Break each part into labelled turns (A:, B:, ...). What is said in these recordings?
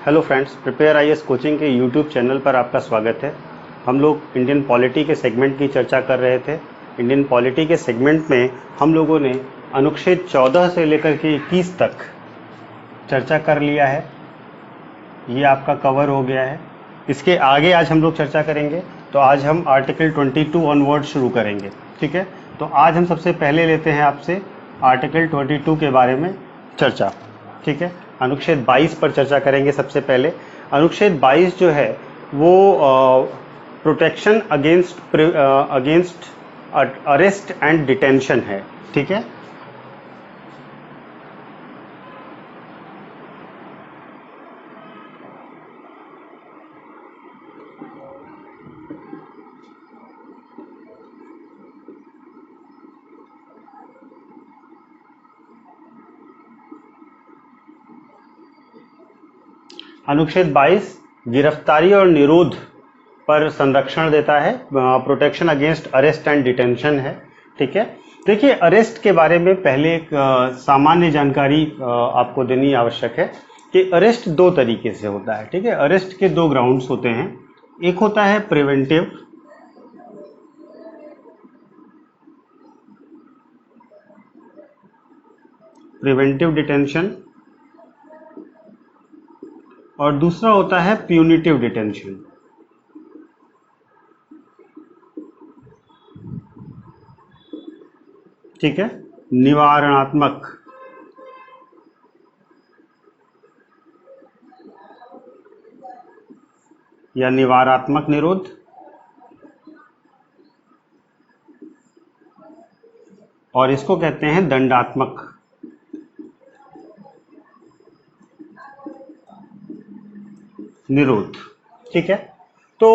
A: Hello friends, prepare IAS coaching के YouTube channel पर आपका स्वागत है। हम लोग इंडियन पॉलिटी के सेगमेंट की चर्चा कर रहे थे। इंडियन पॉलिटी के सेगमेंट में हम लोगों ने अनुच्छेद 14 से लेकर के 21 तक चर्चा कर लिया है। ये आपका कवर हो गया है। इसके आगे आज हम लोग चर्चा करेंगे, तो आज हम आर्टिकल 22 ऑनवर्ड शुरू करेंगे। ठीक है, तो आज हम सबसे पहले लेते हैं आपसे आर्टिकल 22 के बारे में चर्चा। ठीक है, अनुच्छेद 22 पर चर्चा करेंगे। सबसे पहले अनुच्छेद 22 जो है वो protection against arrest and detention है। ठीक है, अनुच्छेद 22 गिरफ्तारी और निरोध पर संरक्षण देता है। Protection against arrest and detention है। ठीक है, देखिए अरेस्ट के बारे में पहले एक सामान्य जानकारी आपको देनी आवश्यक है कि अरेस्ट दो तरीके से होता है। ठीक है, अरेस्ट के दो ग्राउंड्स होते हैं। एक होता है प्रिवेंटिव डिटेंशन और दूसरा होता है प्यूनिटिव डिटेंशन। ठीक है, निवारणात्मक या निवारात्मक निरोध और इसको कहते हैं दंडात्मक निरोध। ठीक है, तो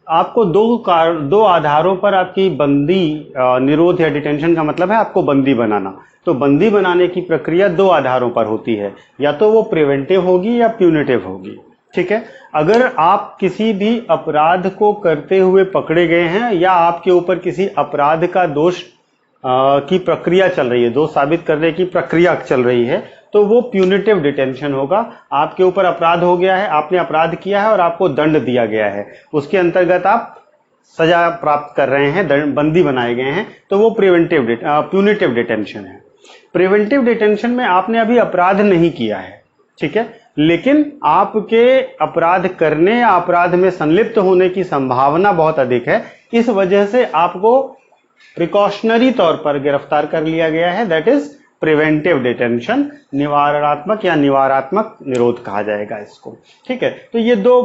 A: आपको दो आधारों पर आपकी बंदी निरोध या डिटेंशन का मतलब है आपको बंदी बनाना। तो बंदी बनाने की प्रक्रिया दो आधारों पर होती है, या तो वो प्रिवेंटिव होगी या प्यूनिटिव होगी। ठीक है, अगर आप किसी भी अपराध को करते हुए पकड़े गए हैं या आपके ऊपर किसी अपराध का दोष की प्रक्रिया चल रही है, दोष साबित करने की प्रक्रिया चल रही है, तो वो प्यूनिटिव डिटेंशन होगा। आपके ऊपर अपराध हो गया है, आपने अपराध किया है और आपको दंड दिया गया है, उसके अंतर्गत आप सजा प्राप्त कर रहे हैं, बंदी बनाए गए हैं, तो वो प्यूनिटिव डिटेंशन है। प्रिवेंटिव डिटेंशन में आपने अभी अपराध नहीं किया है, ठीक है, लेकिन आपके अपराध करने या अपराध में संलिप्त होने की संभावना बहुत अधिक है, इस वजह से आपको प्रिकॉशनरी तौर पर गिरफ्तार कर लिया गया है। दैट इज प्रिवेंटिव डिटेंशन, निवारणात्मक या निवारात्मक निरोध कहा जाएगा इसको। ठीक है, तो ये दो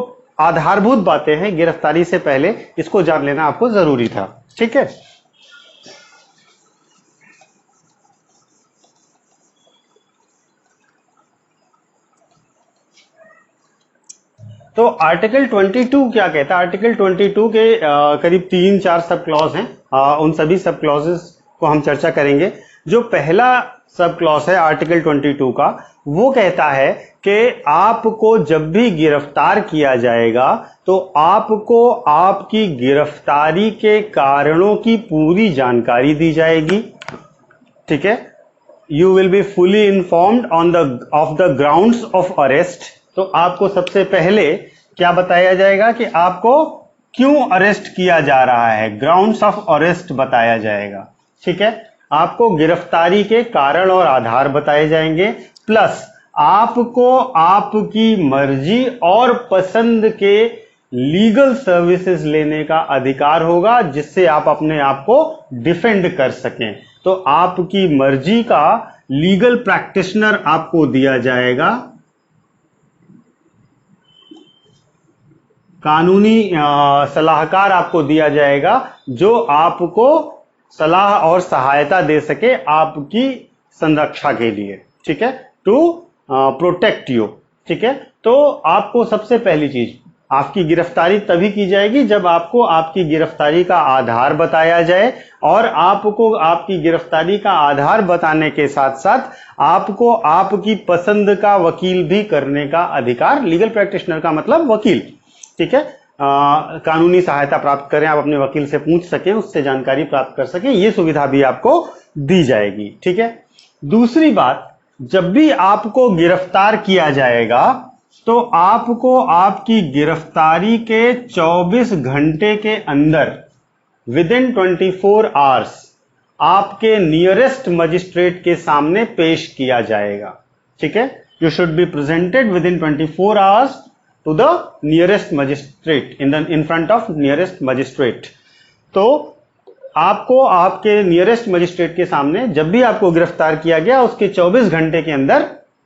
A: आधारभूत बातें हैं, गिरफ्तारी से पहले इसको जान लेना आपको जरूरी था। ठीक है, तो आर्टिकल 22 क्या कहता है? आर्टिकल 22 के करीब 3-4 सब क्लॉज हैं। उन सभी सब क्लॉजेस को हम चर्चा करेंगे। जो पहला सब क्लॉज है आर्टिकल 22 का, वो कहता है कि आपको जब भी गिरफ्तार किया जाएगा तो आपको आपकी गिरफ्तारी के कारणों की पूरी जानकारी दी जाएगी। ठीक है, you will be fully informed of the grounds of arrest. तो आपको सबसे पहले क्या बताया जाएगा कि आपको क्यों अरेस्ट किया जा रहा है, ग्राउंड्स ऑफ अरेस्ट बताया जाएगा। ठीक है, आपको गिरफ्तारी के कारण और आधार बताए जाएंगे, प्लस आपको आपकी मर्जी और पसंद के लीगल सर्विसेज लेने का अधिकार होगा, जिससे आप अपने आप को डिफेंड कर सकें। तो आपकी मर्जी का लीगल प्रैक्टिशनर आपको दिया जाएगा, कानूनी सलाहकार आपको दिया जाएगा, जो आपको सलाह और सहायता दे सके आपकी संरक्षा के लिए। ठीक है, टू प्रोटेक्ट यू। ठीक है, तो आपको सबसे पहली चीज, आपकी गिरफ्तारी तभी की जाएगी जब आपको आपकी गिरफ्तारी का आधार बताया जाए, और आपको आपकी गिरफ्तारी का आधार बताने के साथ साथ आपको आपकी पसंद का वकील भी करने का अधिकार, लीगल प्रैक्टिशनर का मतलब वकील। ठीक है, कानूनी सहायता प्राप्त करें, आप अपने वकील से पूछ सकें, उससे जानकारी प्राप्त कर सकें, ये सुविधा भी आपको दी जाएगी। ठीक है, दूसरी बात, जब भी आपको गिरफ्तार किया जाएगा तो आपको आपकी गिरफ्तारी के 24 घंटे के अंदर विद इन 24 आवर्स आपके नियरेस्ट मजिस्ट्रेट के सामने पेश किया जाएगा। ठीक है, you should be presented within 24 hours to the nearest magistrate in front of nearest magistrate. तो आपको आपके नियरेस्ट मजिस्ट्रेट के सामने जब भी आपको गिरफ्तार किया गया उसके 24 घंटे के अंदर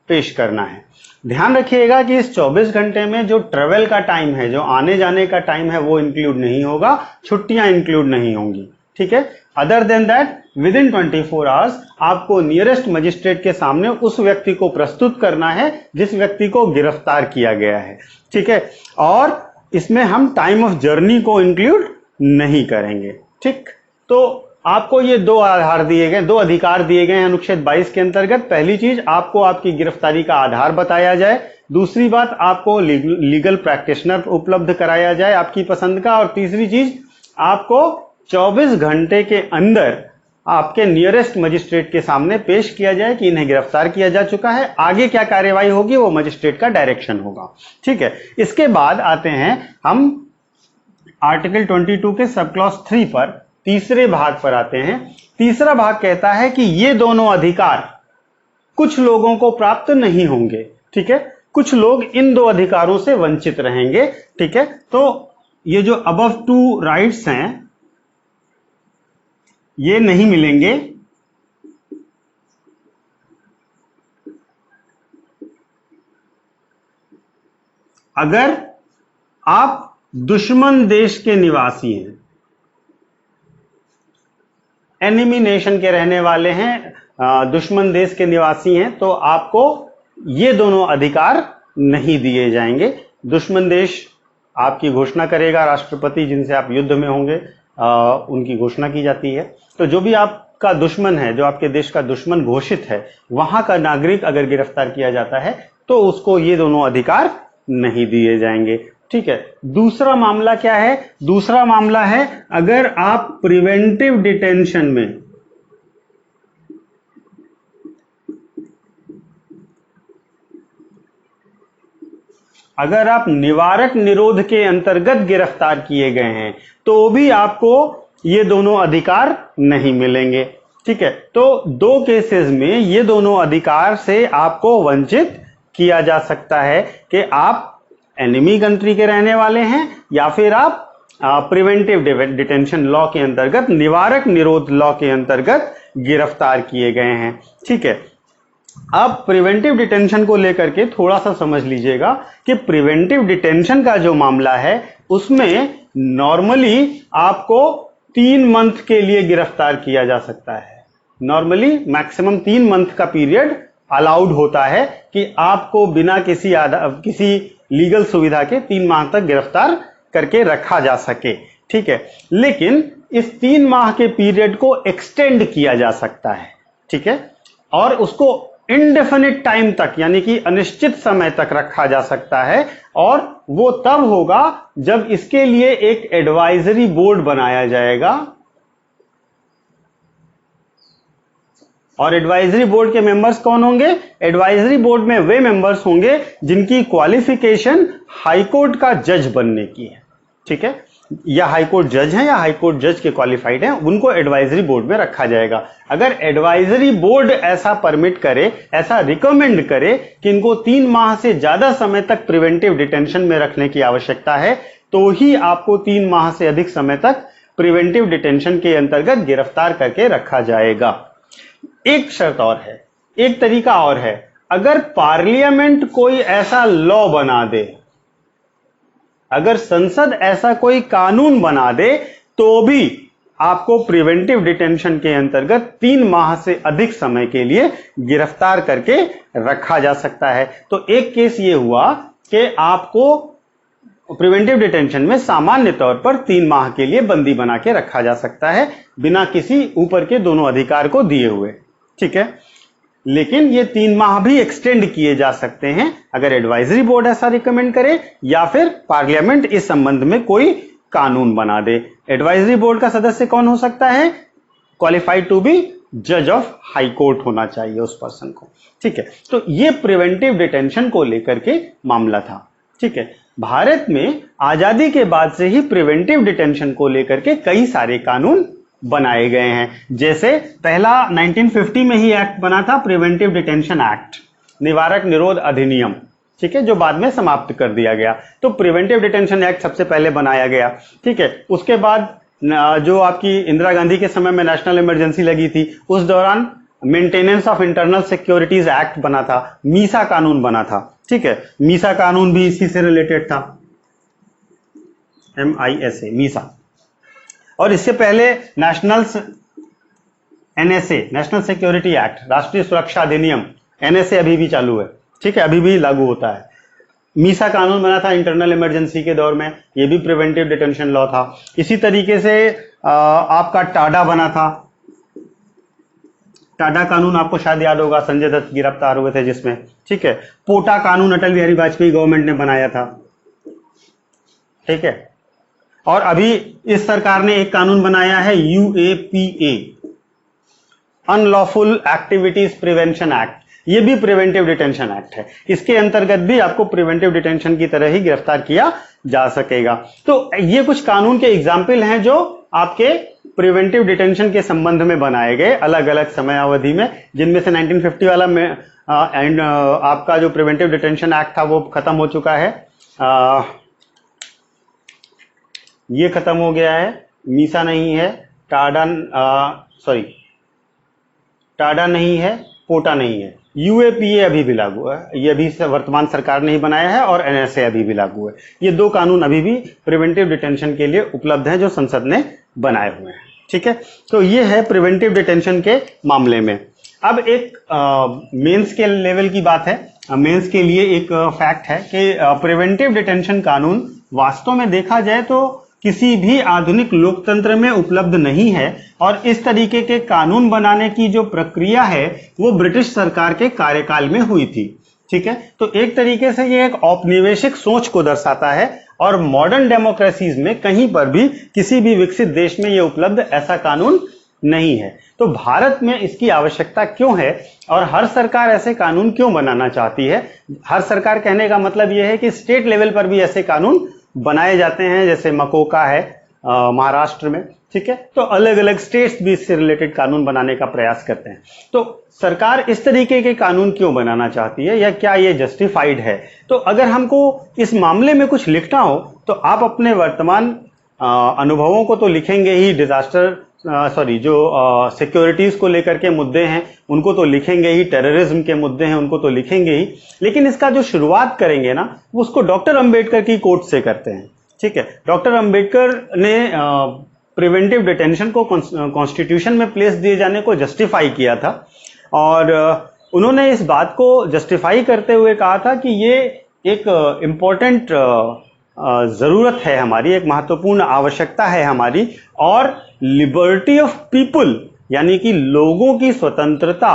A: पेश करना है। ध्यान रखिएगा कि इस 24 घंटे में जो ट्रेवल का टाइम है, जो आने जाने का टाइम है, वो इंक्लूड नहीं होगा, छुट्टियां इंक्लूड नहीं होंगी। ठीक है, other than that with in 24 hours आपको नियरेस्ट मजिस्ट्रेट के सामने उस व्यक्ति को प्रस्तुत करना है जिस व्यक्ति को गिरफ्तार किया गया है। ठीक है, और इसमें हम टाइम ऑफ जर्नी को इंक्लूड नहीं करेंगे। ठीक, तो आपको ये दो आधार दिए गए, दो अधिकार दिए गए हैं अनुच्छेद 22 के अंतर्गत। पहली चीज, आपको आपकी गिरफ्तारी का आधार बताया जाए। दूसरी बात, आपको लीगल प्रैक्टिशनर उपलब्ध कराया जाए आपकी पसंद का। और तीसरी चीज, आपको 24 घंटे के अंदर आपके नियरेस्ट मजिस्ट्रेट के सामने पेश किया जाए कि इन्हें गिरफ्तार किया जा चुका है। आगे क्या कार्यवाही होगी वो मजिस्ट्रेट का डायरेक्शन होगा। ठीक है, इसके बाद आते हैं हम आर्टिकल 22 के सब क्लॉज 3 पर, तीसरे भाग पर आते हैं। तीसरा भाग कहता है कि ये दोनों अधिकार कुछ लोगों को प्राप्त नहीं होंगे। ठीक है, कुछ लोग इन दो अधिकारों से वंचित रहेंगे। ठीक है, तो ये जो अबव 2 राइट्स हैं ये नहीं मिलेंगे। अगर आप दुश्मन देश के निवासी हैं, एनिमी नेशन के रहने वाले हैं, दुश्मन देश के निवासी हैं, तो आपको ये दोनों अधिकार नहीं दिए जाएंगे। दुश्मन देश आपकी घोषणा करेगा राष्ट्रपति जिनसे आप युद्ध में होंगे, उनकी घोषणा की जाती है। तो जो भी आपका दुश्मन है, जो आपके देश का दुश्मन घोषित है, वहां का नागरिक अगर गिरफ्तार किया जाता है तो उसको ये दोनों अधिकार नहीं दिए जाएंगे। ठीक है, दूसरा मामला क्या है? दूसरा मामला है अगर आप प्रिवेंटिव डिटेंशन में, अगर आप निवारक निरोध के अंतर्गत गिरफ्तार किए गए हैं तो भी आपको ये दोनों अधिकार नहीं मिलेंगे। ठीक है, तो दो केसेस में ये दोनों अधिकार से आपको वंचित किया जा सकता है कि आप एनिमी कंट्री के रहने वाले हैं या फिर आप प्रिवेंटिव डिटेंशन लॉ के अंतर्गत, निवारक निरोध लॉ के अंतर्गत गिरफ्तार किए गए हैं। ठीक है, अब प्रिवेंटिव डिटेंशन को लेकर के थोड़ा सा समझ लीजिएगा कि प्रिवेंटिव डिटेंशन का जो मामला है उसमें नॉर्मली आपको 3 मंथ के लिए गिरफ्तार किया जा सकता है। नॉर्मली मैक्सिमम 3 मंथ का पीरियड अलाउड होता है कि आपको बिना किसी लीगल सुविधा के 3 माह तक गिरफ्तार करके रखा जा सके। ठीक है, लेकिन इस 3 माह के पीरियड को एक्सटेंड किया जा सकता है। ठीक है, और उसको इनडेफिनिट टाइम तक यानी कि अनिश्चित समय तक रखा जा सकता है, और वो तब होगा जब इसके लिए एक एडवाइजरी बोर्ड बनाया जाएगा। और एडवाइजरी बोर्ड के मेंबर्स कौन होंगे? एडवाइजरी बोर्ड में वे मेंबर्स होंगे जिनकी क्वालिफिकेशन हाईकोर्ट का जज बनने की है। ठीक है, या हाईकोर्ट जज हैं या हाईकोर्ट जज के क्वालिफाइड हैं, उनको एडवाइजरी बोर्ड में रखा जाएगा। अगर एडवाइजरी बोर्ड ऐसा परमिट करे, ऐसा रिकमेंड करे कि इनको 3 माह से ज्यादा समय तक प्रिवेंटिव डिटेंशन में रखने की आवश्यकता है, तो ही आपको 3 माह से अधिक समय तक प्रिवेंटिव डिटेंशन के अंतर्गत गिरफ्तार करके रखा जाएगा। एक शर्त और है, एक तरीका और है, अगर पार्लियामेंट कोई ऐसा लॉ बना दे, अगर संसद ऐसा कोई कानून बना दे, तो भी आपको प्रिवेंटिव डिटेंशन के अंतर्गत 3 माह से अधिक समय के लिए गिरफ्तार करके रखा जा सकता है। तो एक केस ये हुआ कि आपको प्रिवेंटिव डिटेंशन में सामान्य तौर पर 3 माह के लिए बंदी बना के रखा जा सकता है बिना किसी ऊपर के दोनों अधिकार को दिए हुए। ठीक है, लेकिन ये 3 माह भी एक्सटेंड किए जा सकते हैं अगर एडवाइजरी बोर्ड ऐसा रिकमेंड करे या फिर पार्लियामेंट इस संबंध में कोई कानून बना दे। एडवाइजरी बोर्ड का सदस्य कौन हो सकता है? क्वालिफाइड टू बी जज ऑफ हाई कोर्ट होना चाहिए उस पर्सन को। ठीक है, तो ये प्रिवेंटिव डिटेंशन को लेकर के मामला था। ठीक है, भारत में आजादी के बाद से ही प्रिवेंटिव डिटेंशन को लेकर के कई सारे कानून बनाए गए हैं। जैसे पहला 1950 में ही एक्ट बना था, प्रिवेंटिव डिटेंशन एक्ट, निवारक निरोध अधिनियम। ठीक है, जो बाद में समाप्त कर दिया गया। तो प्रिवेंटिव डिटेंशन एक्ट सबसे पहले बनाया गया। ठीक है, उसके बाद जो आपकी इंदिरा गांधी के समय में नेशनल इमरजेंसी लगी थी, उस दौरान maintenance of internal securities act बना था, मीसा कानून बना था। ठीक है, मीसा कानून भी इसी से रिलेटेड था, MISA, मीसा। और इससे पहले NSA, नेशनल सिक्योरिटी एक्ट, राष्ट्रीय सुरक्षा अधिनियम, NSA अभी भी चालू है। ठीक है, अभी भी लागू होता है। मीसा कानून बना था इंटरनल इमरजेंसी के दौर में, ये भी प्रिवेंटिव डिटेंशन लॉ था। इसी तरीके से आपका टाडा बना था। टाडा कानून आपको शायद याद होगा, संजय दत्त गिरफ्तार हुए थे जिसमें। ठीक है, पोटा कानून अटल बिहारी वाजपेयी गवर्नमेंट ने बनाया था। ठीक है, और अभी इस सरकार ने एक कानून बनाया है, UAPA, unlawful activities prevention act. ये भी प्रिवेंटिव डिटेंशन एक्ट है। इसके अंतर्गत भी आपको प्रिवेंटिव डिटेंशन की तरह ही गिरफ्तार किया जा सकेगा। तो ये कुछ कानून के एग्जाम्पल हैं जो आपके प्रिवेंटिव डिटेंशन के संबंध में बनाए गए अलग अलग समय अवधि में, जिनमें से 1950 वाला में एंड आपका जो प्रिवेंटिव डिटेंशन एक्ट था वो खत्म हो चुका है। ये खत्म हो गया है, मीसा नहीं है, टाडा नहीं है, पोटा नहीं है। UAPA अभी भी लागू है, ये अभी वर्तमान सरकार ने ही बनाया है, और NSA अभी भी लागू है। ये दो कानून अभी भी प्रिवेंटिव डिटेंशन के लिए उपलब्ध हैं जो संसद ने बनाए हुए हैं। ठीक है, तो ये है प्रिवेंटिव डिटेंशन के मामले में। अब एक मेंस के लेवल की बात है। मेंस के लिए एक फैक्ट है कि प्रिवेंटिव डिटेंशन कानून वास्तव में देखा जाए तो किसी भी आधुनिक लोकतंत्र में उपलब्ध नहीं है, और इस तरीके के कानून बनाने की जो प्रक्रिया है वो ब्रिटिश सरकार के कार्यकाल में हुई थी। ठीक है, तो एक तरीके से ये एक औपनिवेशिक सोच को दर्शाता है, और मॉडर्न डेमोक्रेसीज में कहीं पर भी किसी भी विकसित देश में ये उपलब्ध ऐसा कानून नहीं है। तो भारत में इसकी आवश्यकता क्यों है, और हर सरकार ऐसे कानून क्यों बनाना चाहती है? हर सरकार कहने का मतलब यह है कि स्टेट लेवल पर भी ऐसे कानून बनाए जाते हैं, जैसे मकोका है महाराष्ट्र में। ठीक है, तो अलग अलग स्टेट्स भी इससे रिलेटेड कानून बनाने का प्रयास करते हैं। तो सरकार इस तरीके के कानून क्यों बनाना चाहती है, या क्या ये जस्टिफाइड है? तो अगर हमको इस मामले में कुछ लिखना हो तो आप अपने वर्तमान अनुभवों को तो लिखेंगे ही, जो सिक्योरिटीज को लेकर के मुद्दे हैं उनको तो लिखेंगे ही, टेररिज्म के मुद्दे हैं उनको तो लिखेंगे ही, लेकिन इसका जो शुरुआत करेंगे ना वो उसको डॉक्टर अंबेडकर की कोट से करते हैं। ठीक है, डॉक्टर अंबेडकर ने प्रिवेंटिव डिटेंशन को कॉन्स्टिट्यूशन में प्लेस दिए जाने को जस्टिफाई किया था, और उन्होंने इस बात को जस्टिफाई करते हुए कहा था कि ये एक इम्पोर्टेंट जरूरत है हमारी, एक महत्वपूर्ण आवश्यकता है हमारी, और लिबर्टी ऑफ पीपुल यानी कि लोगों की स्वतंत्रता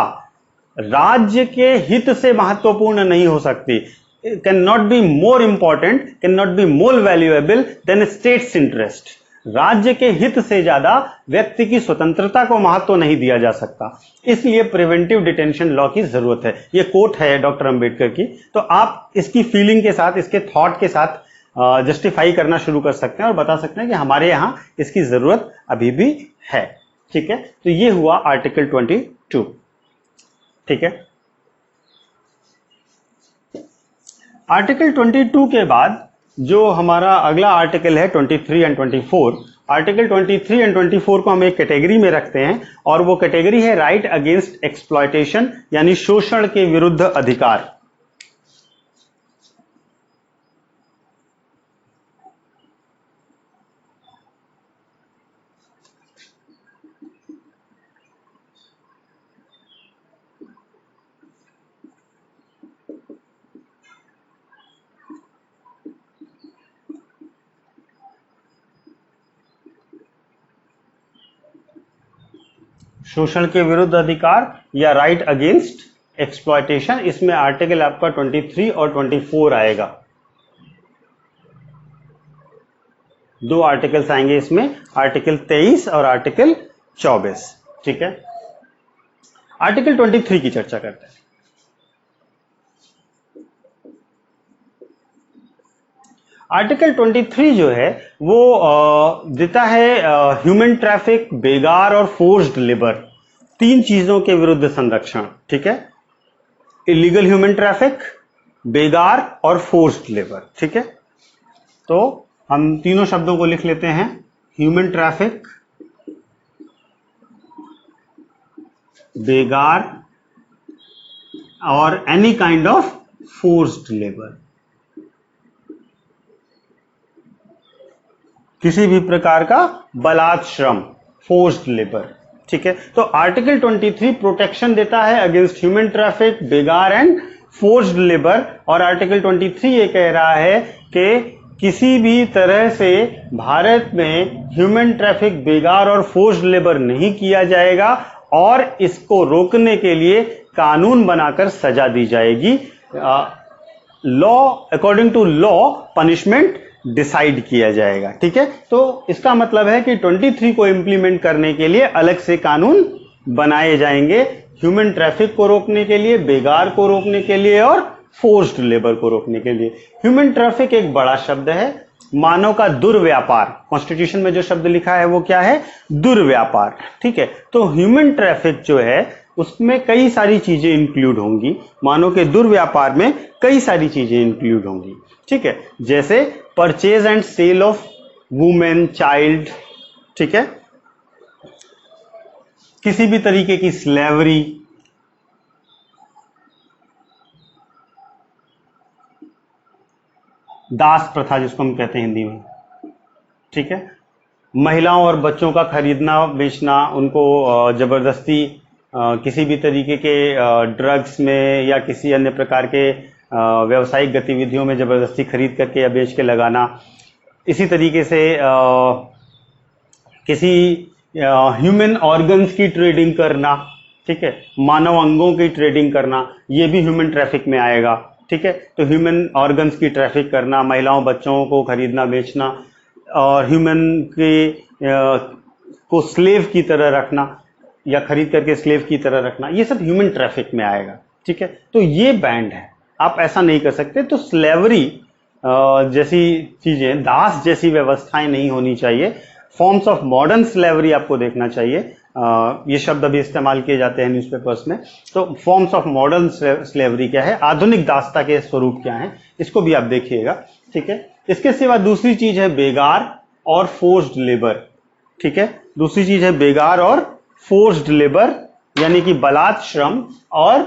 A: राज्य के हित से महत्वपूर्ण नहीं हो सकती, can not be more important, can not be more valuable then states interest. राज्य के हित से ज्यादा व्यक्ति की स्वतंत्रता को महत्व नहीं दिया जा सकता, इसलिए प्रिवेंटिव डिटेंशन लॉ की जरूरत है। ये कोट है डॉक्टर अंबेडकर की। तो आप इसकी फीलिंग के साथ, इसके थॉट के साथ जस्टिफाई करना शुरू कर सकते हैं और बता सकते हैं कि हमारे यहां इसकी जरूरत अभी भी है। ठीक है, तो ये हुआ आर्टिकल 22। ठीक है, आर्टिकल 22 के बाद जो हमारा अगला आर्टिकल है 23 एंड 24। आर्टिकल 23 एंड 24 को हम एक कैटेगरी में रखते हैं, और वो कैटेगरी है राइट अगेंस्ट एक्सप्लॉयटेशन, यानी शोषण के विरुद्ध अधिकार। शोषण के विरुद्ध अधिकार या राइट अगेंस्ट एक्सप्लॉयटेशन, इसमें आर्टिकल आपका 23 और 24 आएगा। दो आर्टिकल्स आएंगे इसमें, आर्टिकल 23 और आर्टिकल 24। ठीक है, आर्टिकल 23 की चर्चा करते हैं। आर्टिकल 23 जो है वो देता है ह्यूमन ट्रैफिक, बेगार और फोर्स्ड लेबर, तीन चीजों के विरुद्ध संरक्षण। ठीक है, इलीगल ह्यूमन ट्रैफिक, बेगार और फोर्स्ड लेबर। ठीक है, तो हम तीनों शब्दों को लिख लेते हैं, ह्यूमन ट्रैफिक, बेगार और any kind of forced labour, किसी भी प्रकार का बलात् श्रम, फोर्स्ड लेबर। ठीक है, तो आर्टिकल 23 प्रोटेक्शन देता है अगेंस्ट ह्यूमन ट्रैफिक, बेगार एंड फोर्स्ड लेबर। और आर्टिकल 23 ये कह रहा है कि किसी भी तरह से भारत में ह्यूमन ट्रैफिक, बेगार और फोर्स्ड लेबर नहीं किया जाएगा और इसको रोकने के लिए कानून बनाकर सजा दी जाएगी। Law, according to law punishment decide किया जाएगा। ठीक है, तो इसका मतलब है कि 23 को इंप्लीमेंट करने के लिए अलग से कानून बनाए जाएंगे, ह्यूमन ट्रैफिक को रोकने के लिए, बेगार को रोकने के लिए और फोर्स्ड लेबर को रोकने के लिए। ह्यूमन ट्रैफिक एक बड़ा शब्द है, मानव का दुर्व्यापार। कॉन्स्टिट्यूशन में जो शब्द लिखा है वो क्या है? दुर्व्यापार। ठीक है, तो ह्यूमन ट्रैफिक जो है उसमें कई सारी चीजें इंक्लूड होंगी, मानव के दुर्व्यापार में कई सारी चीजें इंक्लूड होंगी। ठीक है, जैसे purchase and sale of women, child. ठीक है, किसी भी तरीके की स्लेवरी, दास प्रथा जिसको हम कहते हैं हिंदी में। ठीक है, महिलाओं और बच्चों का खरीदना बेचना, उनको जबरदस्ती किसी भी तरीके के ड्रग्स में या किसी अन्य प्रकार के व्यावसायिक गतिविधियों में जबरदस्ती खरीद करके या बेच के लगाना। इसी तरीके से किसी ह्यूमन ऑर्गन्स की ट्रेडिंग करना। ठीक है, मानव अंगों की ट्रेडिंग करना, ये भी ह्यूमन ट्रैफिक में आएगा। ठीक है, तो ह्यूमन ऑर्गन्स की ट्रैफिक करना, महिलाओं बच्चों को खरीदना बेचना और ह्यूमन के को स्लेव की तरह रखना या खरीद करके स्लेव की तरह रखना, ये सब ह्यूमन ट्रैफिक में आएगा। ठीक है, तो ये बैंड है, आप ऐसा नहीं कर सकते। तो स्लेवरी जैसी चीजें, दास जैसी व्यवस्थाएं नहीं होनी चाहिए। फॉर्म्स ऑफ मॉडर्न स्लेवरी आपको देखना चाहिए, ये शब्द अभी इस्तेमाल किए जाते हैं न्यूज़पेपर्स में। तो फॉर्म्स ऑफ मॉडर्न स्लेवरी क्या है, आधुनिक दासता के स्वरूप क्या है, इसको भी आप देखिएगा। ठीक है, इसके सिवा दूसरी चीज है बेगार और फोर्स्ड लेबर। ठीक है, दूसरी चीज है बेगार और फोर्स्ड लेबर, यानी कि बलात् श्रम और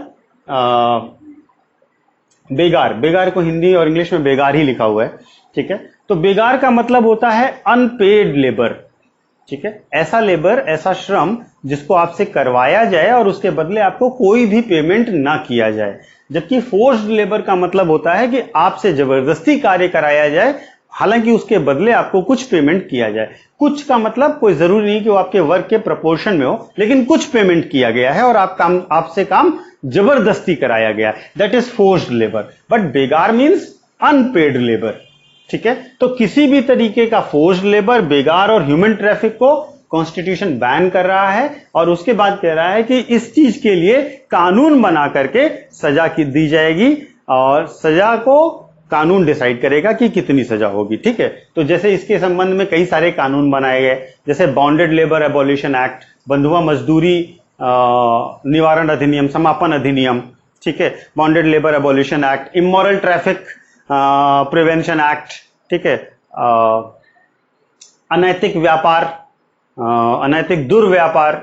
A: बेगार। बेगार को हिंदी और इंग्लिश में बेगार ही लिखा हुआ है। ठीक है, तो बेगार का मतलब होता है अनपेड लेबर। ठीक है, ऐसा लेबर, ऐसा श्रम जिसको आपसे करवाया जाए और उसके बदले आपको कोई भी पेमेंट ना किया जाए। जबकि फोर्स्ड लेबर का मतलब होता है कि आपसे जबरदस्ती कार्य कराया जाए, हालांकि उसके बदले आपको कुछ पेमेंट किया जाए। कुछ का मतलब कोई जरूरी नहीं कि वो आपके वर्क के प्रोपोर्शन में हो, लेकिन कुछ पेमेंट किया गया है और आपसे काम जबरदस्ती कराया गया, that is forced labour. But बेगार मीन्स अनपेड लेबर। ठीक है, तो किसी भी तरीके का फोर्स्ड लेबर, बेगार और ह्यूमन ट्रैफिक को कॉन्स्टिट्यूशन बैन कर रहा है और उसके बाद कह रहा है कि इस चीज के लिए कानून बना करके सजा की दी जाएगी और सजा को कानून डिसाइड करेगा कि कितनी सजा होगी। ठीक है, तो जैसे इसके संबंध में कई सारे कानून बनाए गए, जैसे बॉन्डेड लेबर एबॉलिशन एक्ट, बंधुआ मजदूरी निवारण अधिनियम, समापन अधिनियम। ठीक है, bonded labour abolition act, immoral traffic prevention act. ठीक है, अनैतिक व्यापार, अनैतिक दुर्व्यापार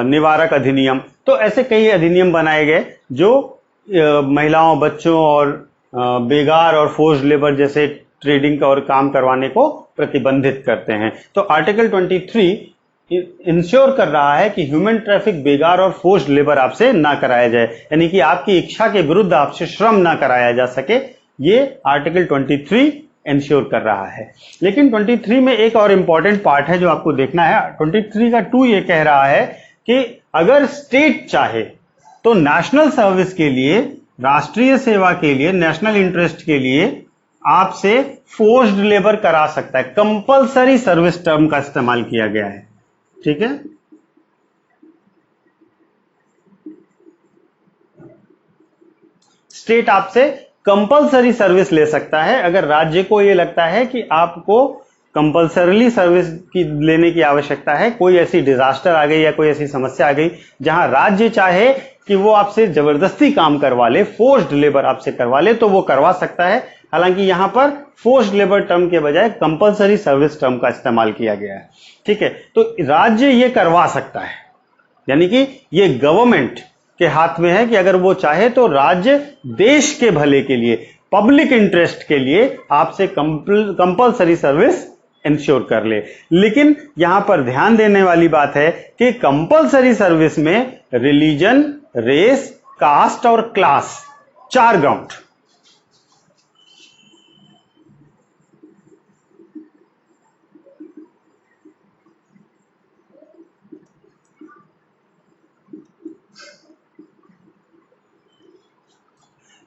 A: निवारक अधिनियम। तो ऐसे कई अधिनियम बनाए गए जो महिलाओं, बच्चों और बेगार और फोर्स्ड लेबर जैसे ट्रेडिंग का और काम करवाने को प्रतिबंधित करते हैं। तो आर्टिकल 23 इंश्योर कर रहा है कि ह्यूमन ट्रैफिक, बेगार और फोर्स्ड लेबर आपसे ना कराया जाए, यानी कि आपकी इच्छा के विरुद्ध आपसे श्रम ना कराया जा सके। ये आर्टिकल 23 इंश्योर कर रहा है। लेकिन 23 में एक और इंपॉर्टेंट पार्ट है जो आपको देखना है। 23 का 2 ये कह रहा है कि अगर स्टेट चाहे तो नेशनल सर्विस के लिए, राष्ट्रीय सेवा के लिए, नेशनल इंटरेस्ट के लिए आपसे फोर्स्ड लेबर करा सकता है। कंपलसरी सर्विस टर्म का इस्तेमाल किया गया है। ठीक है, स्टेट आपसे कंपलसरी सर्विस ले सकता है। अगर राज्य को ये लगता है कि आपको कंपलसरीली सर्विस की लेने की आवश्यकता है, कोई ऐसी डिजास्टर आ गई या कोई ऐसी समस्या आ गई जहां राज्य चाहे कि वो आपसे जबरदस्ती काम करवा ले, फोर्स्ड लेबर आपसे करवा ले, तो वो करवा सकता है। हालांकि यहां पर फोर्स्ड लेबर टर्म के बजाय कंपलसरी सर्विस टर्म का इस्तेमाल किया गया है। ठीक है, तो राज्य ये करवा सकता है, यानी कि ये गवर्नमेंट के हाथ में है कि अगर वो चाहे तो राज्य देश के भले के लिए, पब्लिक इंटरेस्ट के लिए आपसे कंपलसरी सर्विस इंश्योर कर ले। लेकिन यहां पर ध्यान देने वाली बात है कि कंपलसरी सर्विस में रिलीजन, रेस, कास्ट और class, 4 ground.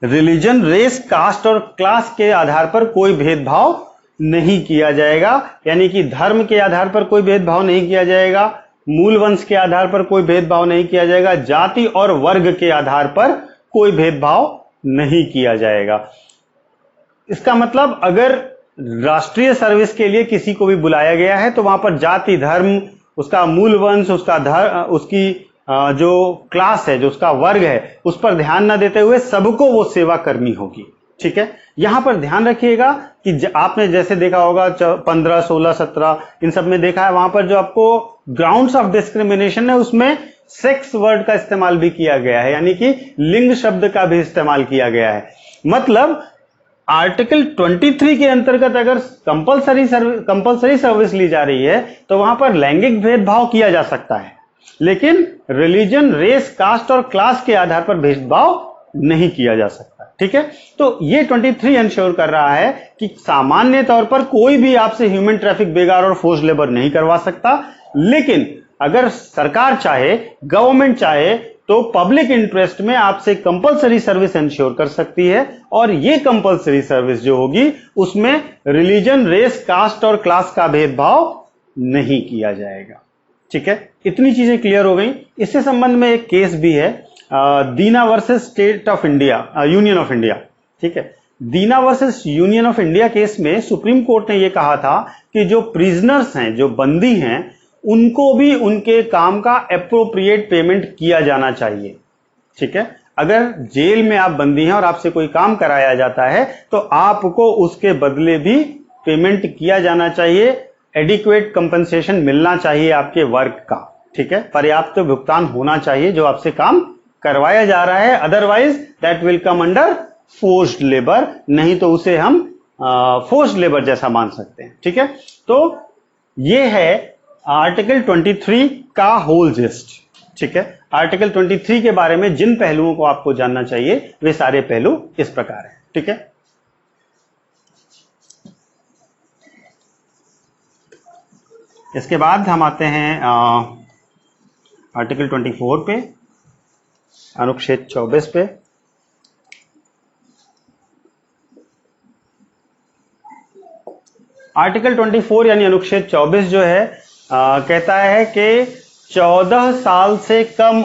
A: Religion, race, caste और क्लास के आधार पर कोई भेदभाव नहीं किया जाएगा, यानी कि धर्म के आधार पर कोई भेदभाव नहीं किया जाएगा, मूल वंश के आधार पर कोई भेदभाव नहीं किया जाएगा, जाति और वर्ग के आधार पर कोई भेदभाव नहीं किया जाएगा। इसका मतलब अगर राष्ट्रीय सर्विस के लिए किसी को भी बुलाया गया है तो वहां पर जाति, धर्म, उसका मूल वंश, उसकी जो क्लास है, जो उसका वर्ग है, उस पर ध्यान न देते हुए सबको वो सेवा करनी होगी। ठीक है, यहां पर ध्यान रखिएगा कि आपने जैसे देखा होगा 15, 16, 17 इन सब में देखा है, वहां पर जो आपको ग्राउंड्स ऑफ डिस्क्रिमिनेशन है उसमें सेक्स वर्ड का इस्तेमाल भी किया गया है, यानी कि लिंग शब्द का भी इस्तेमाल किया गया है। मतलब आर्टिकल 23 के अंतर्गत अगर कंपलसरी सर्विस ली जा रही है तो वहां पर लैंगिक भेदभाव किया जा सकता है, लेकिन रिलीजन, रेस, कास्ट और क्लास के आधार पर भेदभाव नहीं किया जा सकता। ठीक है, तो ये 23 इंश्योर कर रहा है कि सामान्य तौर पर कोई भी आपसे ह्यूमन ट्रैफिक, बेगार और फोर्स्ड लेबर नहीं करवा सकता, लेकिन अगर सरकार चाहे, गवर्नमेंट चाहे तो पब्लिक इंटरेस्ट में आपसे कंपलसरी सर्विस इंश्योर कर सकती है, और ये कंपलसरी सर्विस जो होगी उसमें रिलीजन, रेस, कास्ट और क्लास का भेदभाव नहीं किया जाएगा। ठीक है, इतनी चीजें क्लियर हो गई। इससे संबंध में एक केस भी है, Dina versus state of India, union of India. ठीक है, Dina versus union of India case में सुप्रीम कोर्ट ने यह कहा था कि जो प्रिजनर्स हैं, जो बंदी हैं, उनको भी उनके काम का एप्रोप्रिएट पेमेंट किया जाना चाहिए। ठीक है, अगर जेल में आप बंदी हैं और आपसे कोई काम कराया जाता है तो आपको उसके बदले भी पेमेंट किया जाना चाहिए, एडिक्वेट कंपनसेशन मिलना चाहिए आपके वर्क का। ठीक है, पर्याप्त भुगतान होना चाहिए जो आपसे काम करवाया जा रहा है, otherwise that will come under forced labour, नहीं तो उसे हम फोर्स्ड लेबर जैसा मान सकते हैं। ठीक है, तो ये है आर्टिकल 23 का होल जिस्ट। ठीक है, आर्टिकल 23 के बारे में जिन पहलुओं को आपको जानना चाहिए वे सारे पहलू इस प्रकार हैं। ठीक है, इसके बाद हम आते हैं आर्टिकल 24 पे, अनुच्छेद 24 पे। आर्टिकल 24 यानी अनुच्छेद 24 जो है कहता है कि 14 साल से कम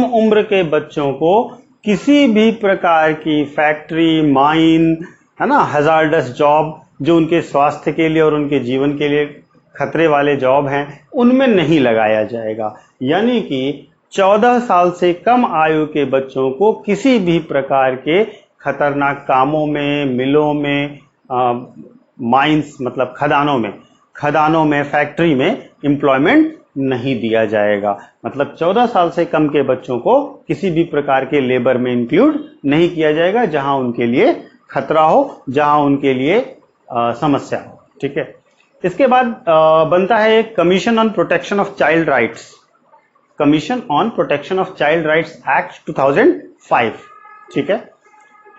A: उम्र के बच्चों को किसी भी प्रकार की फैक्ट्री, माइन, है ना, हैजार्डस जॉब जो उनके स्वास्थ्य के लिए और उनके जीवन के लिए खतरे वाले जॉब हैं, उनमें नहीं लगाया जाएगा। यानी कि 14 साल से कम आयु के बच्चों को किसी भी प्रकार के खतरनाक कामों में, मिलों में, माइंस मतलब खदानों में, फैक्ट्री में एम्प्लॉयमेंट नहीं दिया जाएगा। मतलब 14 साल से कम के बच्चों को किसी भी प्रकार के लेबर में इंक्लूड नहीं किया जाएगा जहां उनके लिए खतरा हो, जहां उनके लिए समस्या हो। ठीक है, इसके बाद बनता है एक commission on protection of child rights, commission on protection of child rights act 2005। ठीक है,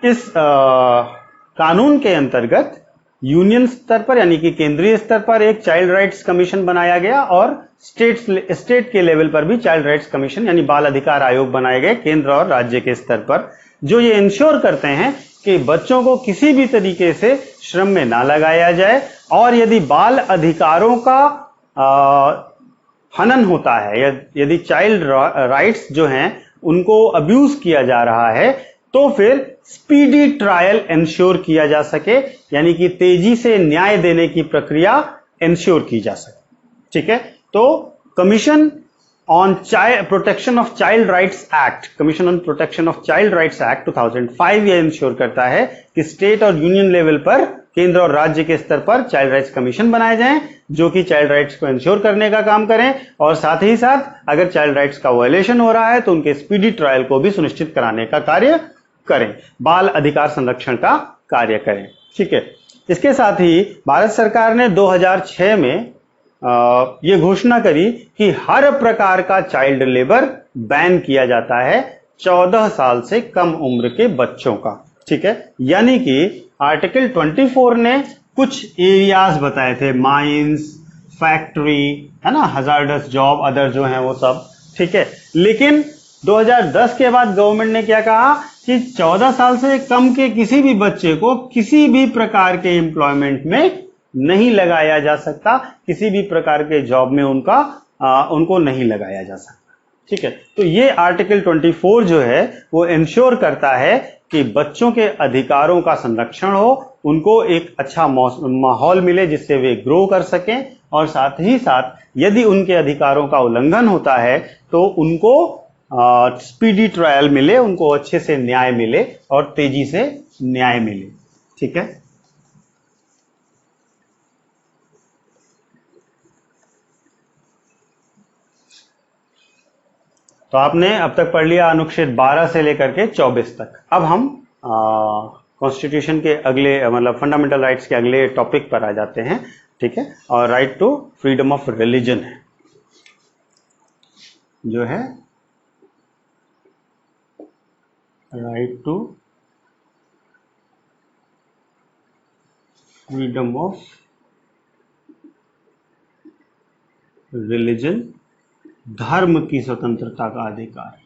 A: इस कानून के अंतर्गत यूनियन स्तर पर यानी कि केंद्रीय स्तर पर एक चाइल्ड राइट्स कमीशन बनाया गया और स्टेट के लेवल पर भी चाइल्ड राइट्स कमीशन यानी बाल अधिकार आयोग बनाए गए केंद्र और राज्य के स्तर पर, जो ये इंश्योर करते हैं कि बच्चों को किसी भी तरीके से श्रम में ना लगाया जाए और यदि बाल अधिकारों का हनन होता है, यदि चाइल्ड राइट्स जो हैं उनको अब्यूज किया जा रहा है, तो फिर स्पीडी ट्रायल इंश्योर किया जा सके, यानी कि तेजी से न्याय देने की प्रक्रिया इंश्योर की जा सके। ठीक है, तो commission on protection of child rights act, commission on protection of child rights act 2005 यह इंश्योर करता है कि स्टेट और यूनियन लेवल पर, केंद्र और राज्य के स्तर पर चाइल्ड राइट्स कमीशन बनाए जाएं, जो कि चाइल्ड राइट्स को इंश्योर करने का काम करें, और साथ ही साथ अगर चाइल्ड राइट्स का वायलेशन हो रहा है तो उनके स्पीडी ट्रायल को भी सुनिश्चित कराने का कार्य करें, बाल अधिकार संरक्षण का कार्य करें। ठीक है, इसके साथ ही भारत सरकार ने 2006 में ये घोषणा करी कि हर प्रकार का चाइल्ड लेबर बैन किया जाता है 14 साल से कम उम्र के बच्चों का। ठीक है, यानी कि आर्टिकल 24 ने कुछ एरियाज बताए थे, माइंस, फैक्ट्री, है ना, हजार्डस जॉब, अदर जो हैं वो सब। ठीक है, लेकिन 2010 के बाद गवर्नमेंट ने क्या कहा कि 14 साल से कम के किसी भी बच्चे को किसी भी प्रकार के एम्प्लॉयमेंट में नहीं लगाया जा सकता, किसी भी प्रकार के जॉब में उनको नहीं लगाया जा सकता। ठीक है, तो ये आर्टिकल 24 जो है वो इंश्योर करता है कि बच्चों के अधिकारों का संरक्षण हो, उनको एक अच्छा माहौल मिले जिससे वे ग्रो कर सकें, और साथ ही साथ यदि उनके अधिकारों का उल्लंघन होता है तो उनको स्पीडी ट्रायल मिले, उनको अच्छे से न्याय मिले और तेजी से न्याय मिले। ठीक है, तो आपने अब तक पढ़ लिया अनुच्छेद 12 से लेकर के 24 तक। अब हम कॉन्स्टिट्यूशन के अगले, मतलब फंडामेंटल राइट्स के अगले टॉपिक पर आ जाते हैं। ठीक है, और right to freedom of religion है, जो है right to freedom of religion, धर्म की स्वतंत्रता का अधिकार।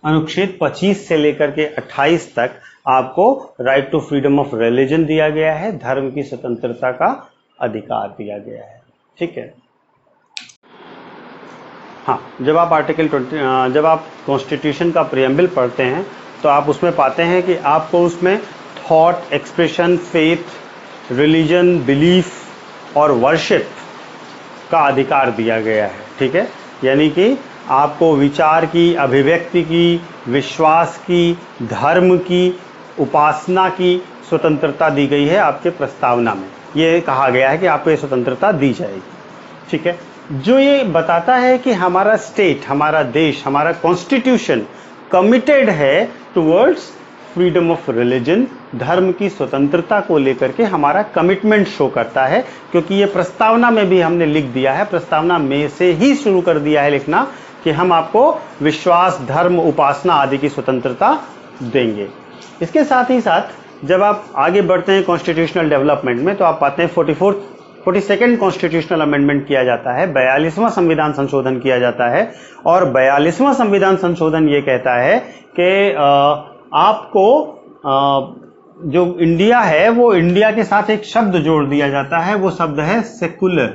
A: अनुच्छेद 25 से लेकर के 28 तक आपको right to freedom of religion दिया गया है, धर्म की स्वतंत्रता का अधिकार दिया गया है। ठीक है, हाँ, जब आप कॉन्स्टिट्यूशन का प्रियम्बल पढ़ते हैं तो आप उसमें पाते हैं कि आपको उसमें thought, expression, faith, religion, belief और वर्शिप का अधिकार दिया गया है। ठीक है, यानी कि आपको विचार की, अभिव्यक्ति की, विश्वास की, धर्म की, उपासना की स्वतंत्रता दी गई है आपके प्रस्तावना में। ये कहा गया है कि आपको ये स्वतंत्रता दी जाएगी। ठीक है, जो ये बताता है कि हमारा स्टेट, हमारा देश, हमारा कॉन्स्टिट्यूशन कमिटेड है टुवर्ड्स फ्रीडम ऑफ रिलीजन, धर्म की स्वतंत्रता को लेकर के हमारा कमिटमेंट शो करता है, क्योंकि ये प्रस्तावना में भी हमने लिख दिया है, प्रस्तावना में से ही शुरू कर दिया है लिखना कि हम आपको विश्वास, धर्म, उपासना आदि की स्वतंत्रता देंगे। इसके साथ ही साथ जब आप आगे बढ़ते हैं कॉन्स्टिट्यूशनल डेवलपमेंट में, तो आप पाते हैं 42nd कॉन्स्टिट्यूशनल अमेंडमेंट किया जाता है, 42वां संविधान संशोधन किया जाता है, और 42वां संविधान संशोधन ये कहता है कि आपको जो इंडिया है वो इंडिया के साथ एक शब्द जोड़ दिया जाता है, वो शब्द है सेकुलर,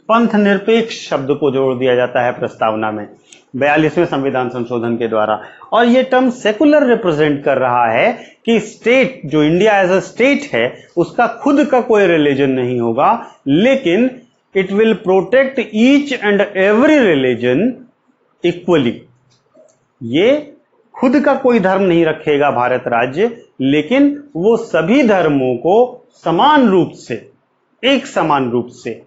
A: पंथ निरपेक्ष शब्द को जोड़ दिया जाता है प्रस्तावना में 42वें संविधान संशोधन के द्वारा। और ये टर्म सेकुलर रिप्रेजेंट कर रहा है कि स्टेट, जो इंडिया एज अ स्टेट है, उसका खुद का कोई रिलीजन नहीं होगा, लेकिन it will protect each and every religion equally. ये खुद का कोई धर्म नहीं रखेगा भारत राज्य, लेकिन वो सभी धर्मों को समान रूप से, एक समान रूप से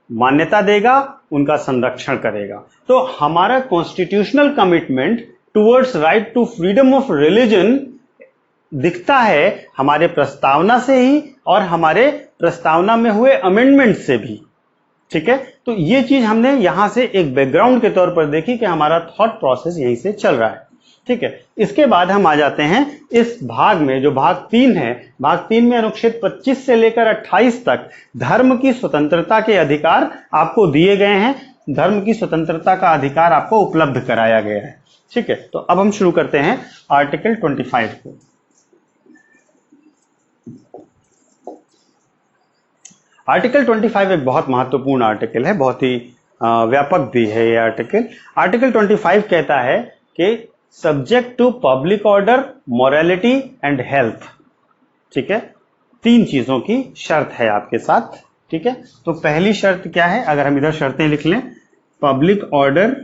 A: मान्यता देगा, उनका संरक्षण करेगा। तो हमारा constitutional commitment towards right to freedom of religion दिखता है हमारे प्रस्तावना से ही और हमारे प्रस्तावना में हुए अमेंडमेंट से भी। ठीक है, तो ये चीज हमने यहां से एक बैकग्राउंड के तौर पर देखी कि हमारा थॉट प्रोसेस यहीं से चल रहा है। ठीक है, इसके बाद हम आ जाते हैं इस भाग में, जो भाग 3 है। भाग 3 में अनुच्छेद 25 से लेकर 28 तक धर्म की स्वतंत्रता के अधिकार आपको दिए गए हैं, धर्म की स्वतंत्रता का अधिकार आपको उपलब्ध कराया गया है। ठीक है, तो अब हम शुरू करते हैं आर्टिकल 25 को। आर्टिकल 25 एक बहुत महत्वपूर्ण आर्टिकल है, बहुत ही व्यापक भी है ये आर्टिकल। आर्टिकल 25 कहता है कि subject to public order, morality and health. ठीक है, 3 चीजों की शर्त है आपके साथ। ठीक है, तो पहली शर्त क्या है, अगर हम इधर शर्तें लिख लें, पब्लिक ऑर्डर,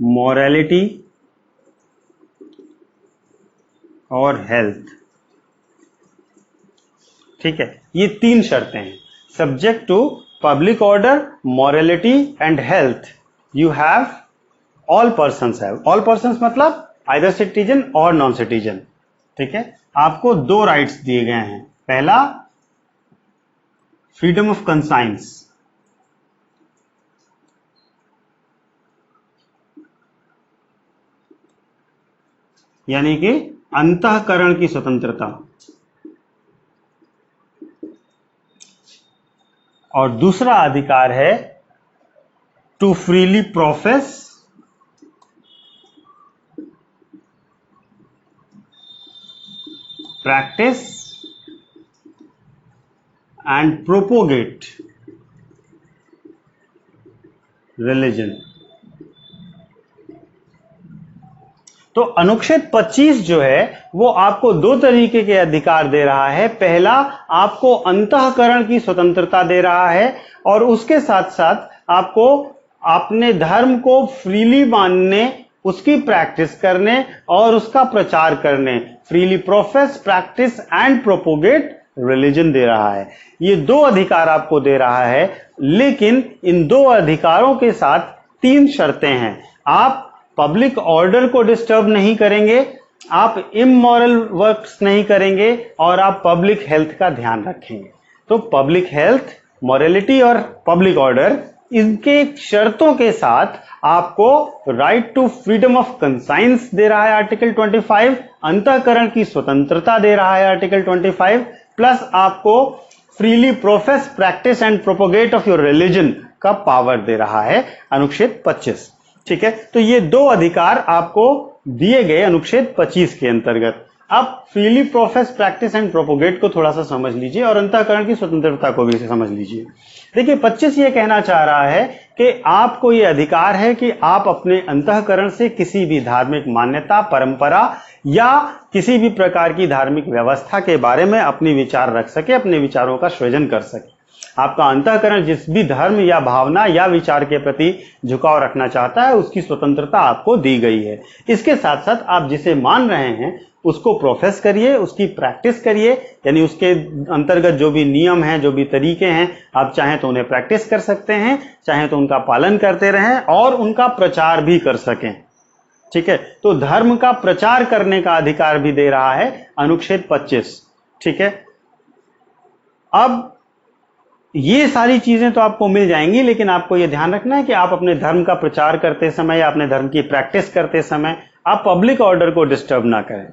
A: मोरालिटी और हेल्थ। ठीक है, ये 3 शर्तें हैं। Subject to public order, morality and health, you have, all persons have. All persons मतलब आइदर सिटीजन और नॉन सिटीजन। ठीक है, आपको 2 राइट्स दिए गए हैं। पहला, फ्रीडम ऑफ कंसाइंस, यानी कि अंतःकरण की स्वतंत्रता, और दूसरा अधिकार है to freely profess, practice and propagate religion. तो अनुच्छेद 25 जो है वो आपको 2 तरीके के अधिकार दे रहा है। पहला, आपको अंतःकरण की स्वतंत्रता दे रहा है, और उसके साथ साथ आपको अपने धर्म को फ्रीली मानने, उसकी प्रैक्टिस करने और उसका प्रचार करने, freely profess, practice and propagate religion दे रहा है। ये 2 अधिकार आपको दे रहा है, लेकिन इन 2 अधिकारों के साथ 3 शर्तें हैं। आप पब्लिक ऑर्डर को डिस्टर्ब नहीं करेंगे, आप इमोरल वर्क्स नहीं करेंगे, और आप पब्लिक हेल्थ का ध्यान रखेंगे। तो पब्लिक हेल्थ, मोरालिटी और पब्लिक ऑर्डर, इनके शर्तों के साथ आपको right to freedom of conscience दे रहा है आर्टिकल 25, अंतःकरण की स्वतंत्रता दे रहा है आर्टिकल 25, प्लस आपको freely profess, practice and propagate of your religion का पावर दे रहा है अनुच्छेद 25। ठीक है, तो ये 2 अधिकार आपको दिए गए अनुच्छेद 25 के अंतर्गत। अब freely profess, practice and propagate को थोड़ा सा समझ लीजिए, और अंतःकरण की स्वतंत्रता को भी समझ लीजिए। देखिए, 25 ये कहना चाह रहा है कि आपको ये अधिकार है कि आप अपने अंतःकरण से किसी भी धार्मिक मान्यता, परंपरा या किसी भी प्रकार की धार्मिक व्यवस्था के बारे में अपनी विचार रख सके, अपने विचारों का सृजन कर सके। आपका अंतःकरण जिस भी धर्म या भावना या विचार के प्रति झुकाव रखना चाहता है, उसकी स्वतंत्रता आपको दी गई है। इसके साथ साथ आप जिसे मान रहे हैं उसको प्रोफेस करिए, उसकी प्रैक्टिस करिए, यानी उसके अंतर्गत जो भी नियम हैं, जो भी तरीके हैं, आप चाहें तो उन्हें प्रैक्टिस कर सकते हैं, चाहें तो उनका पालन करते रहें और उनका प्रचार भी कर सकें। ठीक है, तो धर्म का प्रचार करने का अधिकार भी दे रहा है अनुच्छेद 25। ठीक है, अब ये सारी चीजें तो आपको मिल जाएंगी, लेकिन आपको ये ध्यान रखना है कि आप अपने धर्म का प्रचार करते समय या अपने धर्म की प्रैक्टिस करते समय आप पब्लिक ऑर्डर को डिस्टर्ब ना करें।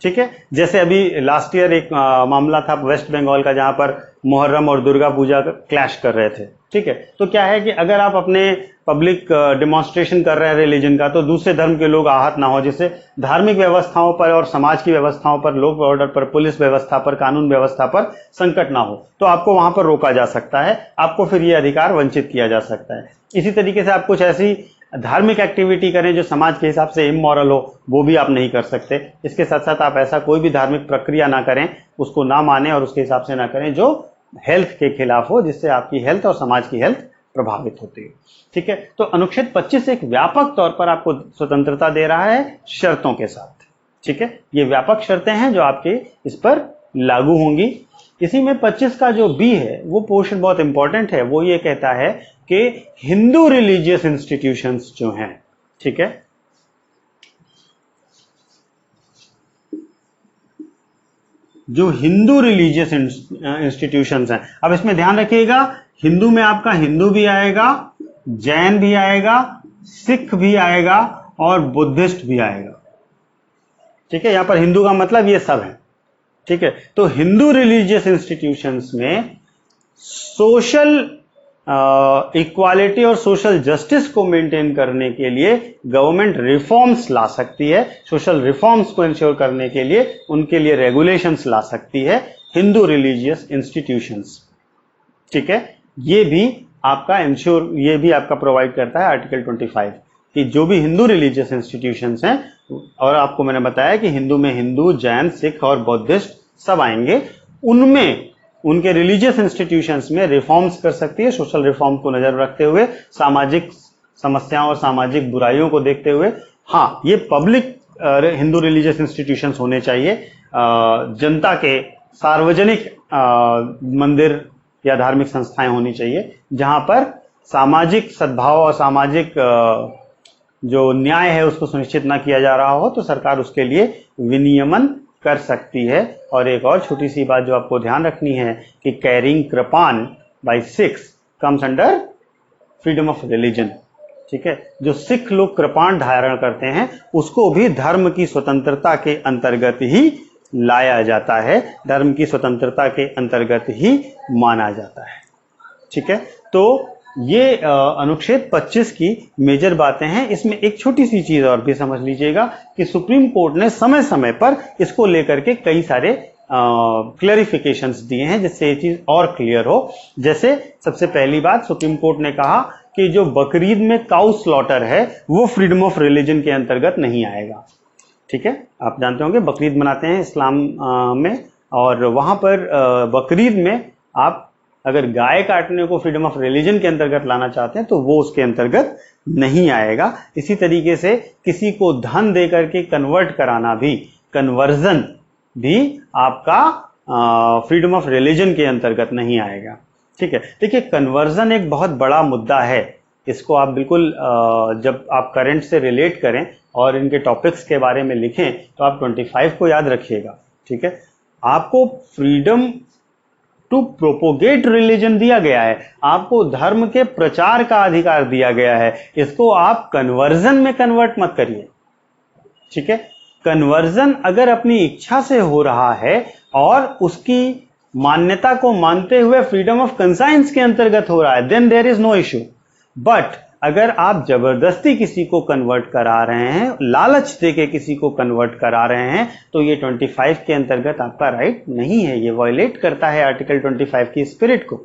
A: ठीक है, जैसे अभी लास्ट ईयर एक मामला था वेस्ट बंगाल का, जहां पर मुहर्रम और दुर्गा पूजा क्लैश कर रहे थे। ठीक है, तो क्या है कि अगर आप अपने पब्लिक डिमॉन्स्ट्रेशन कर रहे हैं रिलीजन का, तो दूसरे धर्म के लोग आहत ना हो, जिससे धार्मिक व्यवस्थाओं पर और समाज की व्यवस्थाओं पर, लोक ऑर्डर पर, पुलिस व्यवस्था पर, कानून व्यवस्था पर संकट ना हो, तो आपको वहां पर रोका जा सकता है, आपको फिर ये अधिकार वंचित किया जा सकता है। इसी तरीके से आप कुछ ऐसी धार्मिक एक्टिविटी करें जो समाज के हिसाब से इमोरल हो, वो भी आप नहीं कर सकते। इसके साथ साथ आप ऐसा कोई भी धार्मिक प्रक्रिया ना करें, उसको ना माने और उसके हिसाब से ना करें जो हेल्थ के खिलाफ हो, जिससे आपकी हेल्थ और समाज की हेल्थ प्रभावित होती है। ठीक है, तो अनुच्छेद 25 एक व्यापक तौर पर आपको स्वतंत्रता दे रहा है शर्तों के साथ। ठीक है, ये व्यापक शर्तें हैं जो आपके इस पर लागू होंगी। इसी में 25 का जो बी है वो पोर्शन बहुत इंपॉर्टेंट है। वो ये कहता है कि हिंदू रिलीजियस इंस्टीट्यूशंस जो हैं, ठीक है, जो हिंदू रिलीजियस इंस्टीट्यूशंस हैं, अब इसमें ध्यान रखिएगा, हिंदू में आपका हिंदू भी आएगा, जैन भी आएगा, सिख भी आएगा और बुद्धिस्ट भी आएगा। ठीक है, यहां पर हिंदू का मतलब ये सब है। ठीक है, तो हिंदू रिलीजियस इंस्टीट्यूशंस में सोशल इक्वालिटी और सोशल जस्टिस को मेंटेन करने के लिए गवर्नमेंट रिफॉर्म्स ला सकती है। सोशल रिफॉर्म्स को इंश्योर करने के लिए उनके लिए रेगुलेशंस ला सकती है हिंदू रिलीजियस इंस्टीट्यूशंस। ठीक है, ये भी आपका प्रोवाइड करता है आर्टिकल 25 कि जो भी हिंदू रिलीजियस इंस्टीट्यूशंस हैं, और आपको मैंने बताया कि हिंदू में हिंदू, जैन, सिख और बौद्धिस्ट सब आएंगे, उनमें उनके रिलीजियस इंस्टीट्यूशंस में रिफॉर्म्स कर सकती है, सोशल रिफॉर्म को नजर रखते हुए, सामाजिक समस्याओं और सामाजिक बुराइयों को देखते हुए। हाँ, ये पब्लिक हिंदू रिलीजियस इंस्टीट्यूशंस होने चाहिए, जनता के सार्वजनिक मंदिर या धार्मिक संस्थाएं होनी चाहिए, जहां पर सामाजिक सद्भाव और सामाजिक जो न्याय है उसको सुनिश्चित ना किया जा रहा हो, तो सरकार उसके लिए विनियमन कर सकती है। और एक और छोटी सी बात जो आपको ध्यान रखनी है कि carrying kirpan by Sikhs comes under freedom of religion. ठीक है, जो सिख लोग कृपान धारण करते हैं उसको भी धर्म की स्वतंत्रता के अंतर्गत ही लाया जाता है, धर्म की स्वतंत्रता के अंतर्गत ही माना जाता है। ठीक है, तो ये अनुच्छेद 25 की मेजर बातें हैं। इसमें एक छोटी सी चीज और भी समझ लीजिएगा कि सुप्रीम कोर्ट ने समय समय पर इसको लेकर के कई सारे क्लैरिफिकेशंस दिए हैं जिससे ये चीज और क्लियर हो। जैसे सबसे पहली बात, सुप्रीम कोर्ट ने कहा कि जो बकरीद में काउ स्लॉटर है वो फ्रीडम ऑफ रिलीजन के अंतर्गत नहीं आएगा। ठीक है, आप जानते होंगे बकरीद मनाते हैं इस्लाम में, और वहां पर बकरीद में आप अगर गाय काटने को फ्रीडम ऑफ रिलीजन के अंतर्गत लाना चाहते हैं तो वो उसके अंतर्गत नहीं आएगा। इसी तरीके से किसी को धन देकर के कन्वर्ट कराना भी, कन्वर्जन भी आपका फ्रीडम ऑफ रिलीजन के अंतर्गत नहीं आएगा। ठीक है, देखिए कन्वर्जन एक बहुत बड़ा मुद्दा है, इसको आप बिल्कुल जब आप करंट से रिलेट करें और इनके टॉपिक्स के बारे में लिखें तो आप 25 को याद रखिएगा। ठीक है, आपको फ्रीडम टू प्रोपोगेट रिलीजन दिया गया है, आपको धर्म के प्रचार का अधिकार दिया गया है, इसको आप कन्वर्जन में कन्वर्ट मत करिए। ठीक है, कन्वर्जन अगर अपनी इच्छा से हो रहा है और उसकी मान्यता को मानते हुए फ्रीडम ऑफ कंसाइंस के अंतर्गत हो रहा है, then there is no issue. But अगर आप जबरदस्ती किसी को कन्वर्ट करा रहे हैं, लालच देके किसी को कन्वर्ट करा रहे हैं, तो ये 25 के अंतर्गत आपका राइट नहीं है, ये वायलेट करता है आर्टिकल 25 की स्पिरिट को।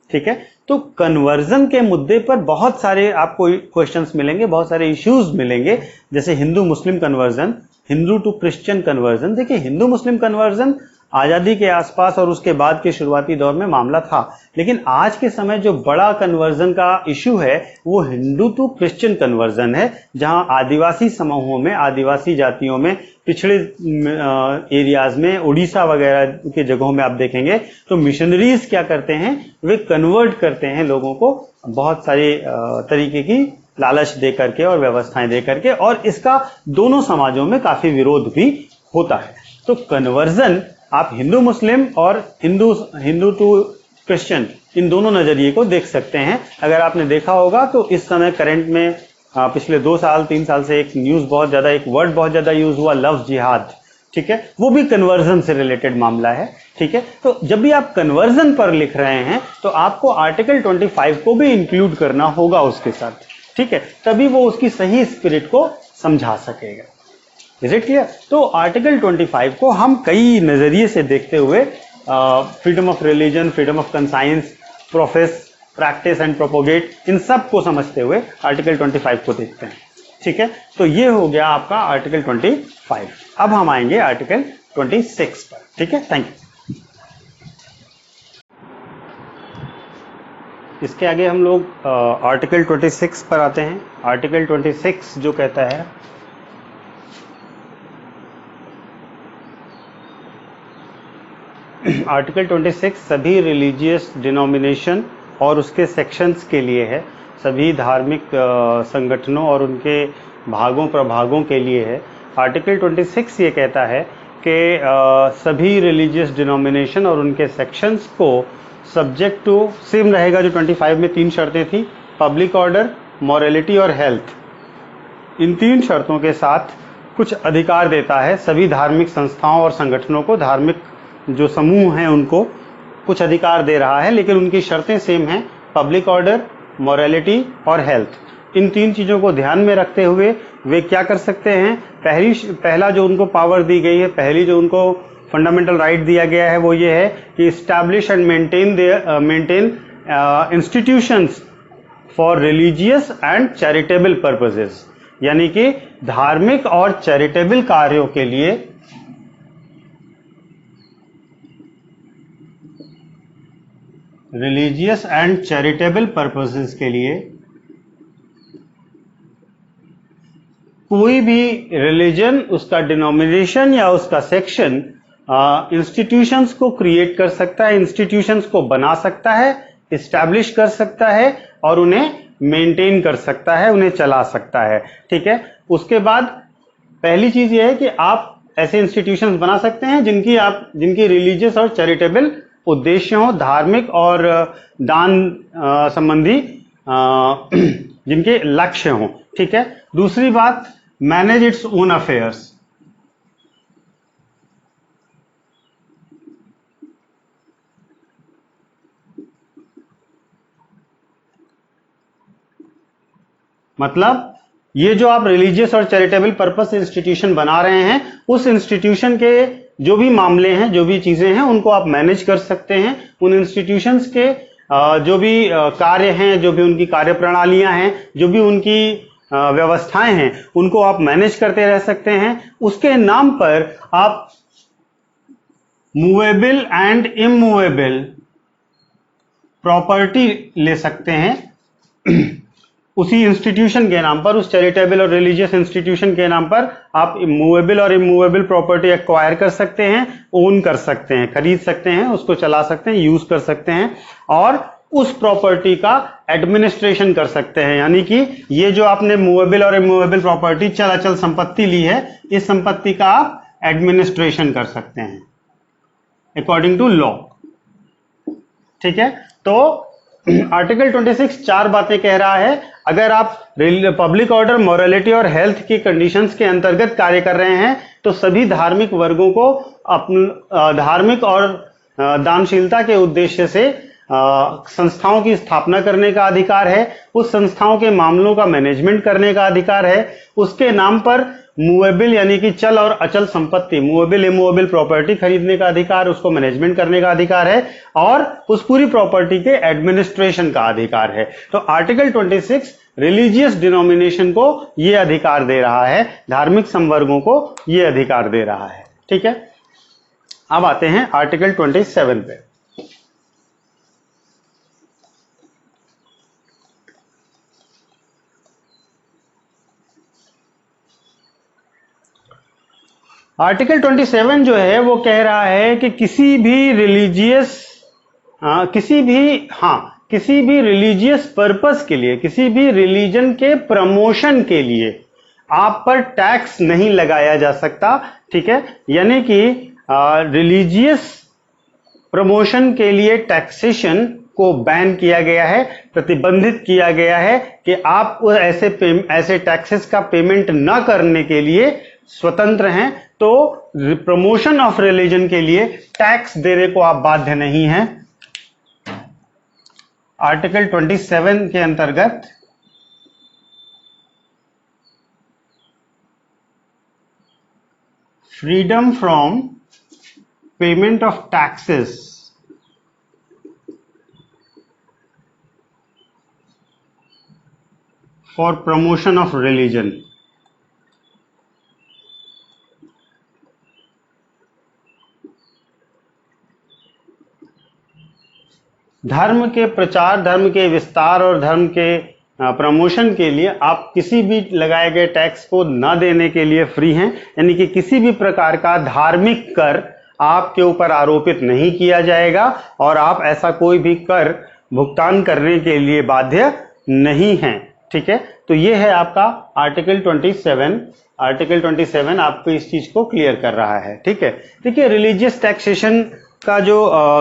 A: ठीक है, तो कन्वर्जन के मुद्दे पर बहुत सारे आपको क्वेश्चंस मिलेंगे, बहुत सारे इश्यूज मिलेंगे, जैसे Hindu Muslim conversion, Hindu to Christian conversion. देखिए हिंदू मुस्लिम कन्वर्जन आजादी के आसपास और उसके बाद के शुरुआती दौर में मामला था, लेकिन आज के समय जो बड़ा कन्वर्जन का इश्यू है वो हिंदू टू क्रिश्चियन कन्वर्जन है, जहां आदिवासी समूहों में, आदिवासी जातियों में, पिछड़े एरियाज में, उड़ीसा वगैरह के जगहों में आप देखेंगे तो मिशनरीज क्या करते हैं, वे कन्वर्ट करते हैं लोगों को बहुत सारे तरीके की लालच दे करके और व्यवस्थाएं दे करके, और इसका दोनों समाजों में काफी विरोध भी होता है। तो कन्वर्जन आप हिंदू मुस्लिम और हिंदू टू क्रिश्चियन इन दोनों नजरिए को देख सकते हैं। अगर आपने देखा होगा तो इस समय करंट में पिछले 2 साल 3 साल से एक न्यूज बहुत ज्यादा, एक वर्ड बहुत ज्यादा यूज हुआ, लव जिहाद। ठीक है, वो भी कन्वर्जन से रिलेटेड मामला है। ठीक है, तो जब भी आप कन्वर्जन पर लिख रहे हैं तो आपको आर्टिकल 25 को भी इंक्लूड करना होगा उसके साथ। ठीक है, तभी वो उसकी सही स्पिरिट को समझा सकेगा। Is it clear? तो आर्टिकल 25 को हम कई नजरिए से देखते हुए freedom of religion, freedom of conscience, profess, practice and propagate, इन सब को समझते हुए आर्टिकल 25 को देखते हैं। ठीक है, तो ये हो गया आपका आर्टिकल 25। अब हम आएंगे आर्टिकल 26 पर। ठीक है, थैंक यू। इसके आगे हम लोग आर्टिकल 26 पर आते हैं। आर्टिकल 26 जो कहता है आर्टिकल 26 सभी रिलीजियस डिनोमिनेशन और उसके सेक्शंस के लिए है, सभी धार्मिक संगठनों और उनके भागों प्रभागों के लिए है। आर्टिकल 26 ये कहता है कि सभी रिलीजियस डिनोमिनेशन और उनके सेक्शंस को सब्जेक्ट टू, सेम रहेगा जो 25 में 3 शर्तें थी, पब्लिक ऑर्डर, मॉरलिटी और हेल्थ। इन 3 शर्तों के साथ कुछ अधिकार देता है सभी धार्मिक संस्थाओं और संगठनों को, धार्मिक जो समूह हैं उनको कुछ अधिकार दे रहा है, लेकिन उनकी शर्तें सेम हैं, पब्लिक ऑर्डर, मोरालिटी और हेल्थ। इन 3 चीज़ों को ध्यान में रखते हुए वे क्या कर सकते हैं, पहला जो उनको पावर दी गई है, पहली जो उनको फंडामेंटल राइट दिया गया है वो ये है कि establish and maintain institutions for religious and charitable purposes, यानी कि धार्मिक और चैरिटेबल कार्यों के लिए रिलीजियस एंड चैरिटेबल पर्पसेस के लिए कोई भी रिलीजन, उसका डिनोमिनेशन या उसका सेक्शन इंस्टीट्यूशंस को क्रिएट कर सकता है, इंस्टीट्यूशंस को बना सकता है, इस्टेब्लिश कर सकता है और उन्हें मेंटेन कर सकता है, उन्हें चला सकता है। ठीक है, उसके बाद पहली चीज यह है कि आप ऐसे इंस्टीट्यूशंस बना सकते हैं जिनकी रिलीजियस और चैरिटेबल उद्देश्य हो, धार्मिक और दान संबंधी जिनके लक्ष्य हों। ठीक है, दूसरी बात, मैनेज इट्स ओन अफेयर्स, मतलब ये जो आप रिलीजियस और चैरिटेबल पर्पस इंस्टीट्यूशन बना रहे हैं, उस इंस्टीट्यूशन के जो भी मामले हैं, जो भी चीजें हैं, उनको आप मैनेज कर सकते हैं। उन इंस्टीट्यूशंस के जो भी कार्य हैं, जो भी उनकी कार्य प्रणालियां हैं, जो भी उनकी व्यवस्थाएं हैं, उनको आप मैनेज करते रह सकते हैं। उसके नाम पर आप मूवेबल एंड इमूवेबल प्रॉपर्टी ले सकते हैं उसी इंस्टीट्यूशन के नाम पर, उस चैरिटेबल और रिलीजियस इंस्टीट्यूशन के नाम पर आप मूवेबल और इमूवेबल प्रॉपर्टी एक्वायर कर सकते हैं, ओन कर सकते हैं, खरीद सकते हैं, उसको चला सकते हैं, यूज कर सकते हैं और उस प्रॉपर्टी का एडमिनिस्ट्रेशन कर सकते हैं। यानी कि ये जो आपने मूवेबल और इमूवेबल प्रॉपर्टी, चल अचल संपत्ति ली है, इस संपत्ति का आप एडमिनिस्ट्रेशन कर सकते हैं अकॉर्डिंग टू लॉ। ठीक है, तो आर्टिकल 26 4 बातें कह रहा है। अगर आप पब्लिक ऑर्डर, मोरालिटी और हेल्थ की कंडीशंस के अंतर्गत कार्य कर रहे हैं तो सभी धार्मिक वर्गों को धार्मिक और दानशीलता के उद्देश्य से संस्थाओं की स्थापना करने का अधिकार है, उस संस्थाओं के मामलों का मैनेजमेंट करने का अधिकार है, उसके नाम पर मूवेबल यानी कि चल और अचल संपत्ति, मूवेबल इमूवेबल प्रॉपर्टी खरीदने का अधिकार, उसको मैनेजमेंट करने का अधिकार है और उस पूरी प्रॉपर्टी के एडमिनिस्ट्रेशन का अधिकार है। तो आर्टिकल 26 रिलीजियस डिनोमिनेशन को यह अधिकार दे रहा है, धार्मिक संवर्गों को यह अधिकार दे रहा है। ठीक है, अब आते हैं आर्टिकल 27 पे। आर्टिकल 27 जो है वो कह रहा है कि किसी भी रिलीजियस पर्पस के लिए, किसी भी रिलीजन के प्रमोशन के लिए आप पर टैक्स नहीं लगाया जा सकता। ठीक है, यानी कि रिलीजियस प्रमोशन के लिए टैक्सेशन को बैन किया गया है, प्रतिबंधित किया गया है कि आप ऐसे टैक्सेस का पेमेंट न करने के लिए स्वतंत्र हैं। तो प्रमोशन ऑफ रिलीजन के लिए टैक्स देने को आप बाध्य नहीं हैं। आर्टिकल 27 के अंतर्गत freedom from payment of taxes for promotion of religion. धर्म के प्रचार, धर्म के विस्तार और धर्म के प्रमोशन के लिए आप किसी भी लगाए गए टैक्स को न देने के लिए फ्री हैं। यानी कि किसी भी प्रकार का धार्मिक कर आपके ऊपर आरोपित नहीं किया जाएगा और आप ऐसा कोई भी कर भुगतान करने के लिए बाध्य नहीं हैं। ठीक है, तो ये है आपका आर्टिकल 27। आर्टिकल 27 आपको इस चीज को क्लियर कर रहा है। ठीक है, देखिए रिलीजियस टैक्सेशन का जो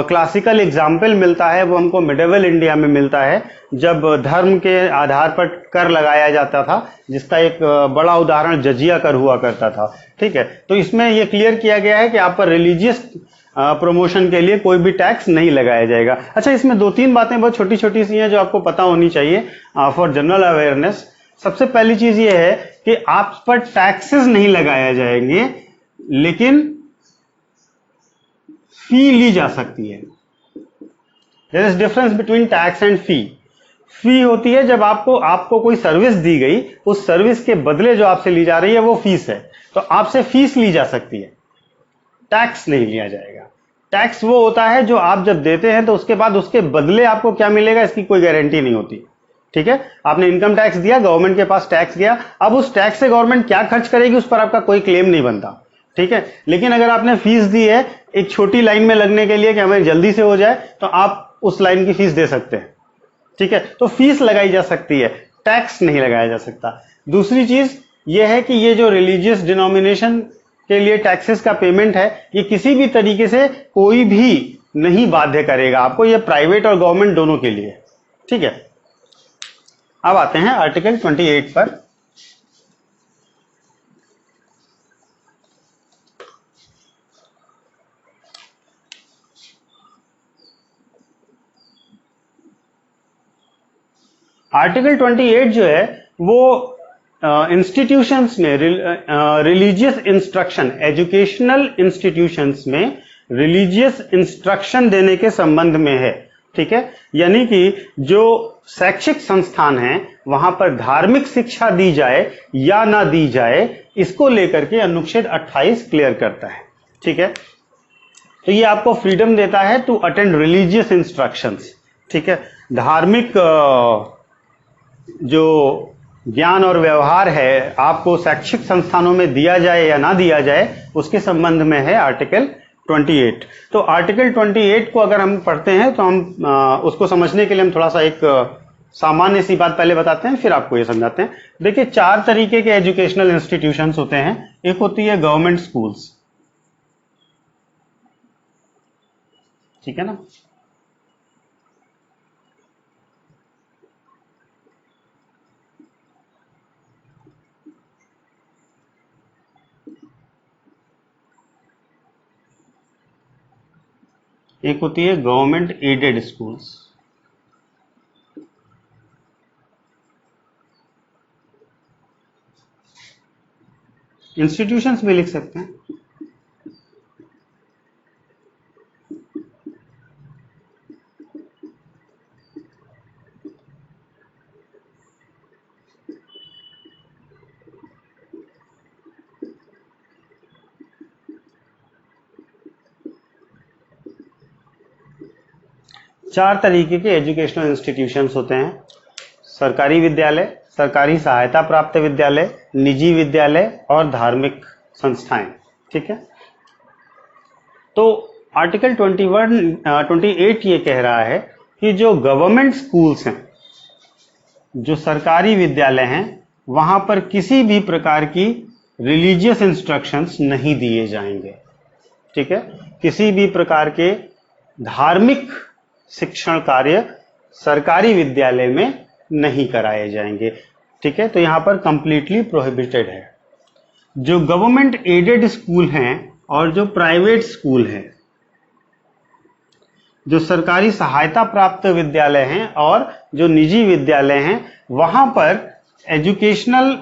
A: क्लासिकल एग्जाम्पल मिलता है वो हमको मिडिवल इंडिया में मिलता है, जब धर्म के आधार पर कर लगाया जाता था, जिसका एक बड़ा उदाहरण जजिया कर हुआ करता था। ठीक है, तो इसमें ये क्लियर किया गया है कि आप पर रिलीजियस प्रमोशन के लिए कोई भी टैक्स नहीं लगाया जाएगा। अच्छा, इसमें दो तीन बातें बहुत छोटी छोटी सी हैं जो आपको पता होनी चाहिए फॉर जनरल अवेयरनेस। सबसे पहली चीज ये है कि आप पर टैक्सेस नहीं लगाए जाएंगे, लेकिन फी ली जा सकती है। There is difference between tax and fee. Fee होती है जब आपको कोई सर्विस दी गई, उस सर्विस के बदले जो आपसे ली जा रही है वो फीस है, तो आपसे फीस ली जा सकती है, टैक्स नहीं लिया जाएगा। टैक्स वो होता है जो आप जब देते हैं तो उसके बाद उसके बदले आपको क्या मिलेगा इसकी कोई गारंटी नहीं होती। ठीक है, आपने इनकम टैक्स दिया, गवर्नमेंट के पास टैक्स गया, अब उस टैक्स से गवर्नमेंट क्या खर्च करेगी उस पर आपका कोई क्लेम नहीं बनता। ठीक है, लेकिन अगर आपने फीस दी है एक छोटी लाइन में लगने के लिए कि हमें जल्दी से हो जाए, तो आप उस लाइन की फीस दे सकते हैं। ठीक है, तो फीस लगाई जा सकती है, टैक्स नहीं लगाया जा सकता। दूसरी चीज यह है कि ये जो रिलीजियस डिनोमिनेशन के लिए टैक्सेस का पेमेंट है, ये किसी भी तरीके से कोई भी नहीं बाध्य करेगा आपको, ये प्राइवेट और गवर्नमेंट दोनों के लिए। ठीक है, अब आते हैं आर्टिकल 28 पर। आर्टिकल 28 जो है वो इंस्टीट्यूशंस में रिलीजियस इंस्ट्रक्शन, एजुकेशनल इंस्टीट्यूशंस में रिलीजियस इंस्ट्रक्शन देने के संबंध में है। ठीक है, यानी कि जो शैक्षिक संस्थान हैं वहां पर धार्मिक शिक्षा दी जाए या ना दी जाए, इसको लेकर के अनुच्छेद 28 क्लियर करता है। ठीक है, तो ये आपको फ्रीडम देता है टू अटेंड रिलीजियस इंस्ट्रक्शंस। ठीक है, धार्मिक जो ज्ञान और व्यवहार है आपको शैक्षिक संस्थानों में दिया जाए या ना दिया जाए, उसके संबंध में है आर्टिकल 28। तो आर्टिकल 28 को अगर हम पढ़ते हैं तो हम उसको समझने के लिए हम थोड़ा सा एक सामान्य सी बात पहले बताते हैं, फिर आपको ये समझाते हैं। देखिए, 4 तरीके के एजुकेशनल इंस्टीट्यूशंस होते हैं। एक होती है गवर्नमेंट स्कूल्स, ठीक है ना, एक होती है गवर्नमेंट एडेड स्कूल्स, इंस्टीट्यूशंस भी लिख सकते हैं। चार तरीके के एजुकेशनल इंस्टीट्यूशंस होते हैं: सरकारी विद्यालय, सरकारी सहायता प्राप्त विद्यालय, निजी विद्यालय और धार्मिक संस्थाएं। ठीक है, तो आर्टिकल 28 ये कह रहा है कि जो गवर्नमेंट स्कूल्स हैं, जो सरकारी विद्यालय हैं, वहां पर किसी भी प्रकार की रिलीजियस इंस्ट्रक्शंस नहीं दिए जाएंगे। ठीक है, किसी भी प्रकार के धार्मिक शिक्षण कार्य सरकारी विद्यालय में नहीं कराए जाएंगे। ठीक है, तो यहां पर कंप्लीटली प्रोहिबिटेड है। जो गवर्नमेंट एडेड स्कूल हैं और जो प्राइवेट स्कूल हैं, जो सरकारी सहायता प्राप्त विद्यालय हैं और जो निजी विद्यालय हैं, वहां पर एजुकेशनल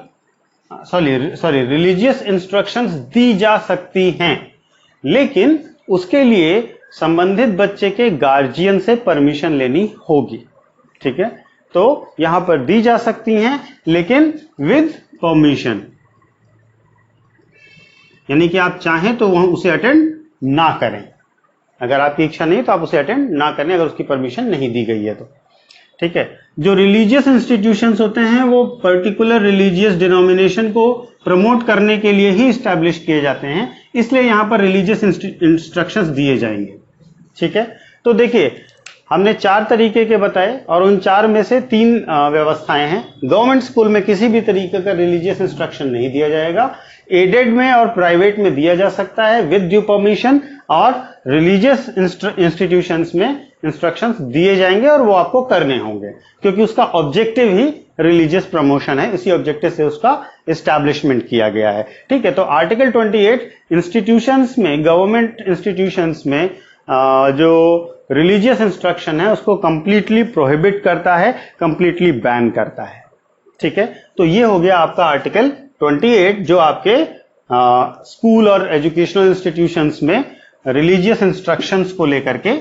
A: रिलीजियस इंस्ट्रक्शंस दी जा सकती हैं, लेकिन उसके लिए संबंधित बच्चे के गार्जियन से परमिशन लेनी होगी। ठीक है, तो यहां पर दी जा सकती हैं लेकिन विद परमिशन, यानी कि आप चाहें तो वह उसे अटेंड ना करें। अगर आपकी इच्छा नहीं तो आप उसे अटेंड ना करें, अगर उसकी परमिशन नहीं दी गई है तो। ठीक है, जो रिलीजियस इंस्टीट्यूशंस होते हैं वो पर्टिकुलर रिलीजियस डिनोमिनेशन को प्रमोट करने के लिए ही स्टैब्लिश किए जाते हैं, इसलिए यहां पर रिलीजियस इंस्ट्रक्शंस दिए जाएंगे। ठीक है, तो देखिए, हमने 4 तरीके के बताए और उन 4 में से 3 व्यवस्थाएं हैं। गवर्नमेंट स्कूल में किसी भी तरीके का रिलीजियस इंस्ट्रक्शन नहीं दिया जाएगा। एडेड में और प्राइवेट में दिया जा सकता है विद ड्यू परमिशन, और रिलीजियस इंस्टीट्यूशंस में इंस्ट्रक्शंस दिए जाएंगे और वो आपको करने होंगे, क्योंकि उसका ऑब्जेक्टिव ही रिलीजियस प्रमोशन है, इसी ऑब्जेक्टिव से उसका एस्टैब्लिशमेंट किया गया है। ठीक है, तो आर्टिकल 28 इंस्टीट्यूशंस में, गवर्नमेंट इंस्टीट्यूशंस में जो रिलीजियस इंस्ट्रक्शन है उसको कंप्लीटली प्रोहिबिट करता है, कंप्लीटली बैन करता है। ठीक है, तो ये हो गया आपका आर्टिकल 28 जो आपके स्कूल और एजुकेशनल इंस्टीट्यूशंस में रिलीजियस इंस्ट्रक्शंस को लेकर के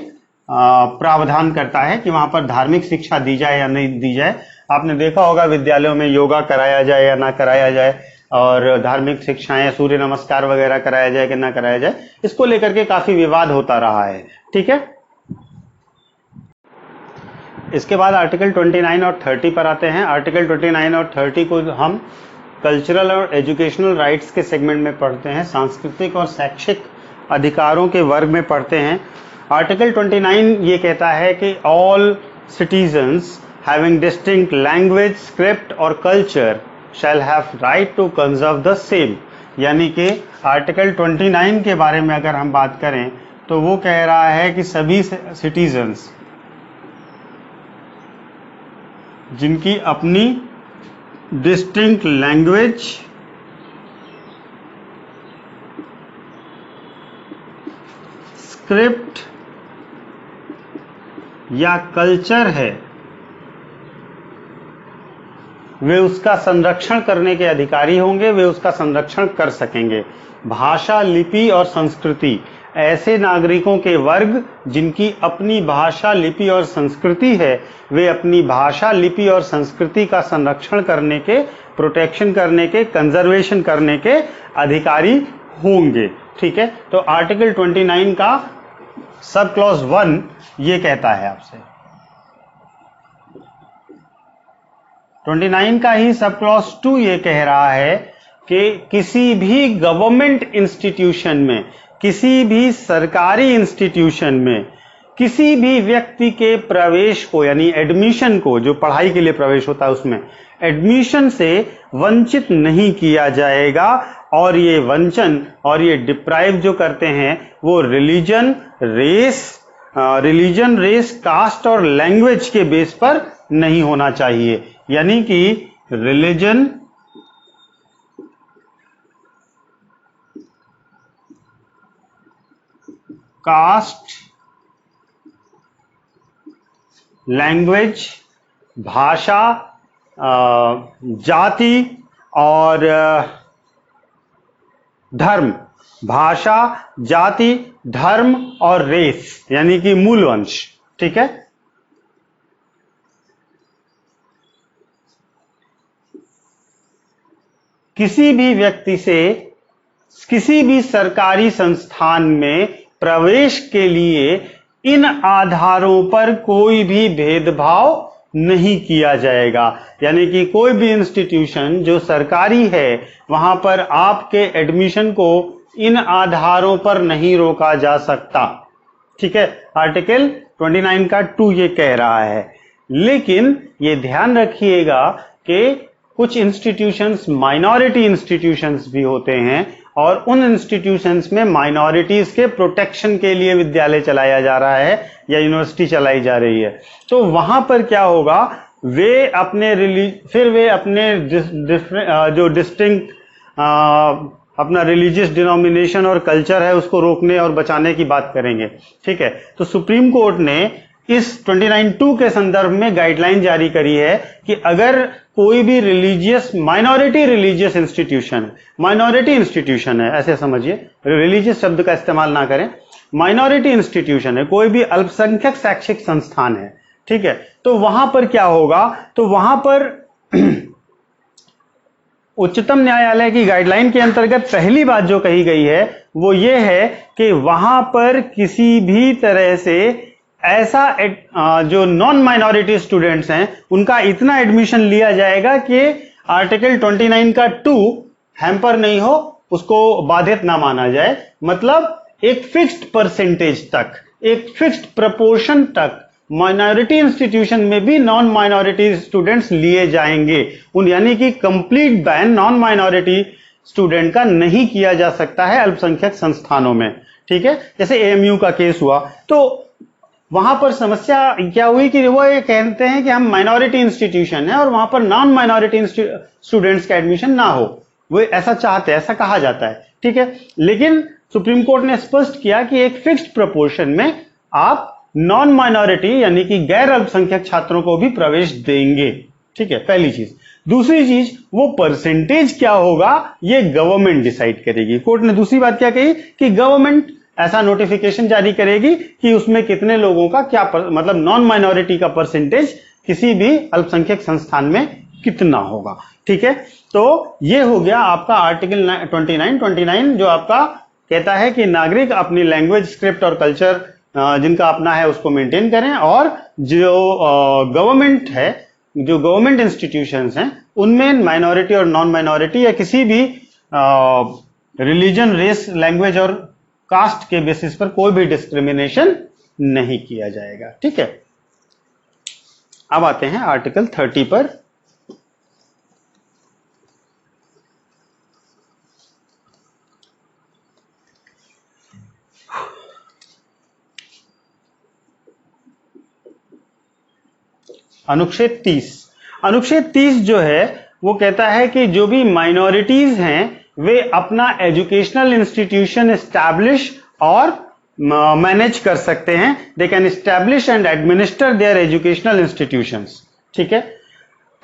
A: प्रावधान करता है कि वहां पर धार्मिक शिक्षा दी जाए या नहीं दी जाए। आपने देखा होगा विद्यालयों में योगा कराया जाए या ना कराया जाए, और धार्मिक शिक्षाएं, सूर्य नमस्कार वगैरह कराया जाए कि ना कराया जाए, इसको लेकर के काफी विवाद होता रहा है। ठीक है, इसके बाद आर्टिकल 29 और 30 पर आते हैं। आर्टिकल 29 और 30 को हम कल्चरल और एजुकेशनल राइट्स के सेगमेंट में पढ़ते हैं, सांस्कृतिक और शैक्षिक अधिकारों के वर्ग में पढ़ते हैं। आर्टिकल 29 ये कहता है कि all citizens having distinct language, script और culture shall have right to conserve the same. यानी कि आर्टिकल 29 के बारे में अगर हम बात करें तो वो कह रहा है कि सभी सिटीजन्स जिनकी अपनी डिस्टिंक्ट लैंग्वेज, स्क्रिप्ट या कल्चर है, वे उसका संरक्षण करने के अधिकारी होंगे, वे उसका संरक्षण कर सकेंगे। भाषा, लिपि और संस्कृति, ऐसे नागरिकों के वर्ग जिनकी अपनी भाषा, लिपि और संस्कृति है, वे अपनी भाषा, लिपि और संस्कृति का संरक्षण करने के, प्रोटेक्शन करने के, कंजर्वेशन करने के अधिकारी होंगे। ठीक है, तो आर्टिकल 29 का सब क्लॉज 1 ये कहता है आपसे, 29 का ही सब क्लॉज 2 ये कह रहा है कि किसी भी गवर्नमेंट इंस्टीट्यूशन में, किसी भी सरकारी इंस्टीट्यूशन में, किसी भी व्यक्ति के प्रवेश को, यानी एडमिशन को, जो पढ़ाई के लिए प्रवेश होता है उसमें एडमिशन से वंचित नहीं किया जाएगा। और ये वंचन और ये डिप्राइव जो करते हैं वो रिलीजन, रेस, कास्ट और लैंग्वेज के बेस पर नहीं होना चाहिए। यानी कि रिलीजन, कास्ट, लैंग्वेज, भाषा, जाति और धर्म, भाषा, जाति, धर्म और रेस यानी कि मूल वंश। ठीक है, किसी भी व्यक्ति से किसी भी सरकारी संस्थान में प्रवेश के लिए इन आधारों पर कोई भी भेदभाव नहीं किया जाएगा। यानी कि कोई भी इंस्टीट्यूशन जो सरकारी है वहां पर आपके एडमिशन को इन आधारों पर नहीं रोका जा सकता। ठीक है, आर्टिकल 29 का 2 ये कह रहा है। लेकिन ये ध्यान रखिएगा कि कुछ इंस्टीट्यूशंस माइनॉरिटी इंस्टीट्यूशंस भी होते हैं और उन इंस्टीट्यूशंस में माइनॉरिटीज के प्रोटेक्शन के लिए विद्यालय चलाया जा रहा है या यूनिवर्सिटी चलाई जा रही है। तो वहां पर क्या होगा, वे अपने जो डिस्टिंक्ट अपना रिलीजियस डिनोमिनेशन और कल्चर है उसको रोकने और बचाने की बात करेंगे। ठीक है, तो सुप्रीम कोर्ट ने इस 29(2) के संदर्भ में गाइडलाइन जारी करी है कि अगर कोई भी माइनॉरिटी रिलीजियस इंस्टीट्यूशन है, ऐसे समझिए, रिलीजियस शब्द का इस्तेमाल ना करें, माइनॉरिटी इंस्टीट्यूशन है, कोई भी अल्पसंख्यक शैक्षिक संस्थान है। ठीक है, तो वहां पर क्या होगा, तो वहां पर उच्चतम न्यायालय की गाइडलाइन के अंतर्गत पहली बात जो कही गई है वो ये है कि वहां पर किसी भी तरह से ऐसा जो नॉन माइनॉरिटी स्टूडेंट्स हैं उनका इतना एडमिशन लिया जाएगा कि आर्टिकल 29 का 2 हैम्पर नहीं हो, उसको बाधित ना माना जाए। मतलब एक फिक्स्ड परसेंटेज तक, एक फिक्स्ड प्रपोर्शन तक माइनॉरिटी इंस्टीट्यूशन में भी नॉन माइनॉरिटी स्टूडेंट्स लिए जाएंगे। यानी कि complete ban non minority student का नहीं किया जा सकता है अल्पसंख्यक संस्थानों में। ठीक है, जैसे एएमयू का केस हुआ, तो वहां पर समस्या क्या हुई कि वो ये कहते हैं कि हम माइनॉरिटी इंस्टीट्यूशन है और वहां पर नॉन माइनॉरिटी स्टूडेंट्स का एडमिशन ना हो, वो ऐसा चाहते हैं, ऐसा कहा जाता है, ठीक है। लेकिन सुप्रीम कोर्ट ने स्पष्ट किया कि एक फिक्स्ड प्रोपोर्शन में आप नॉन माइनॉरिटी यानी कि गैर अल्पसंख्यक छात्रों को भी प्रवेश देंगे, ठीक है, पहली चीज। दूसरी चीज, वो परसेंटेज क्या होगा ये गवर्नमेंट डिसाइड करेगी। कोर्ट ने दूसरी बात क्या कही कि गवर्नमेंट ऐसा नोटिफिकेशन जारी करेगी कि उसमें कितने लोगों का क्या मतलब नॉन माइनॉरिटी का परसेंटेज किसी भी अल्पसंख्यक संस्थान में कितना होगा, ठीक है। तो ये हो गया आपका आर्टिकल 29 जो आपका कहता है कि नागरिक अपनी लैंग्वेज, स्क्रिप्ट और कल्चर जिनका अपना है उसको मेंटेन करें, और जो गवर्नमेंट है, जो गवर्नमेंट इंस्टीट्यूशंस हैं उनमें माइनॉरिटी और नॉन माइनॉरिटी या किसी भी रिलीजन, रेस, लैंग्वेज और कास्ट के बेसिस पर कोई भी डिस्क्रिमिनेशन नहीं किया जाएगा, ठीक है। अब आते हैं आर्टिकल 30 पर। अनुच्छेद 30 जो है वो कहता है कि जो भी माइनॉरिटीज हैं वे अपना एजुकेशनल इंस्टीट्यूशन एस्टैब्लिश और मैनेज कर सकते हैं। They can establish and administer there educational institutions, ठीक है।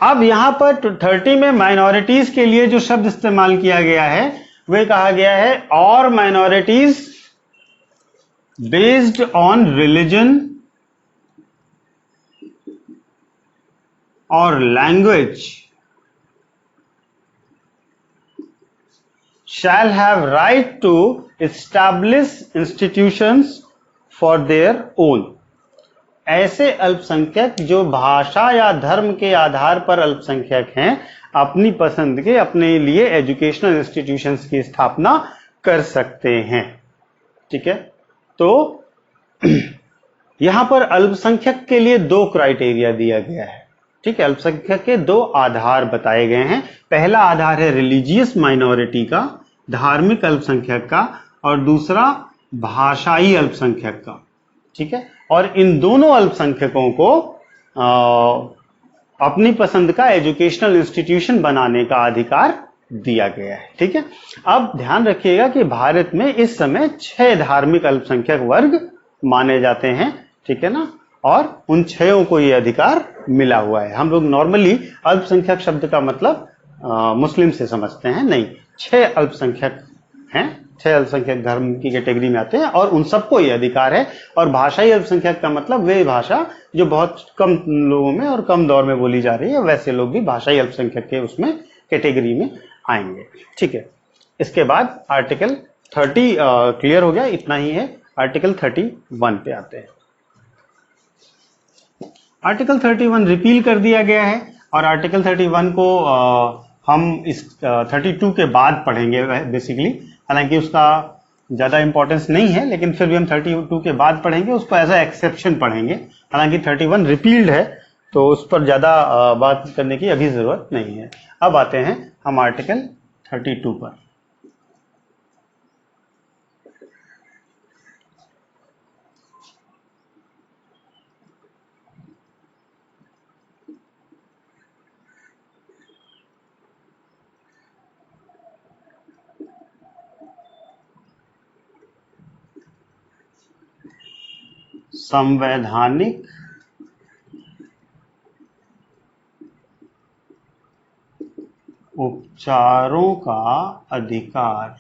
A: अब यहां पर 30 में माइनॉरिटीज के लिए जो शब्द इस्तेमाल किया गया है वह कहा गया है और माइनॉरिटीज बेस्ड ऑन रिलीजन और language shall have right to establish institutions for their own। ऐसे अल्पसंख्यक जो भाषा या धर्म के आधार पर अल्पसंख्यक हैं अपनी पसंद के अपने लिए एजुकेशनल इंस्टीट्यूशंस की स्थापना कर सकते हैं, ठीक है। तो यहां पर अल्पसंख्यक के लिए 2 क्राइटेरिया दिया गया है, ठीक है। अल्पसंख्यक के 2 आधार बताए गए हैं। पहला आधार है रिलीजियस माइनॉरिटी का, धार्मिक अल्पसंख्यक का, और दूसरा भाषाई अल्पसंख्यक का, ठीक है। और इन दोनों अल्पसंख्यकों को अपनी पसंद का एजुकेशनल इंस्टीट्यूशन बनाने का अधिकार दिया गया है, ठीक है। अब ध्यान रखिएगा कि भारत में इस समय 6 धार्मिक अल्पसंख्यक वर्ग माने जाते हैं, ठीक है ना, और उन 6 को यह अधिकार मिला हुआ है। हम लोग नॉर्मली अल्पसंख्यक शब्द का मतलब मुस्लिम से समझते हैं, नहीं, 6 अल्पसंख्यक हैं, 6 अल्पसंख्यक धर्म की कैटेगरी में आते हैं और उन सबको ये अधिकार है। और भाषाई अल्पसंख्यक का मतलब वे भाषा जो बहुत कम लोगों में और कम दौर में बोली जा रही है, वैसे लोग भी भाषाई अल्पसंख्यक के उसमें कैटेगरी में आएंगे, ठीक है। इसके बाद आर्टिकल 30 क्लियर हो गया, इतना ही है। आर्टिकल 31 पे आते हैं। आर्टिकल 31 रिपील कर दिया गया है और आर्टिकल 31 को हम इस 32 के बाद पढ़ेंगे बेसिकली, हालांकि उसका ज़्यादा इंपॉर्टेंस नहीं है, लेकिन फिर भी हम 32 के बाद पढ़ेंगे, उसको एज अ एक्सेप्शन पढ़ेंगे। हालांकि 31 रिपील्ड है तो उस पर ज़्यादा बात करने की अभी ज़रूरत नहीं है। अब आते हैं हम आर्टिकल 32 पर। संवैधानिक उपचारों का अधिकार,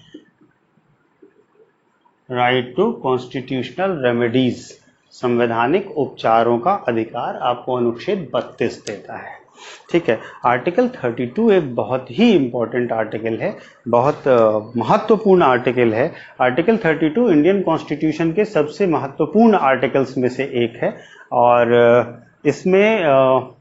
A: राइट टू कॉन्स्टिट्यूशनल रेमेडीज। संवैधानिक उपचारों का अधिकार आपको अनुच्छेद 32 देता है, ठीक है। आर्टिकल 32 एक बहुत ही इंपॉर्टेंट आर्टिकल है, बहुत महत्वपूर्ण आर्टिकल है। आर्टिकल 32 इंडियन कॉन्स्टिट्यूशन के सबसे महत्वपूर्ण आर्टिकल्स में से एक है और इसमें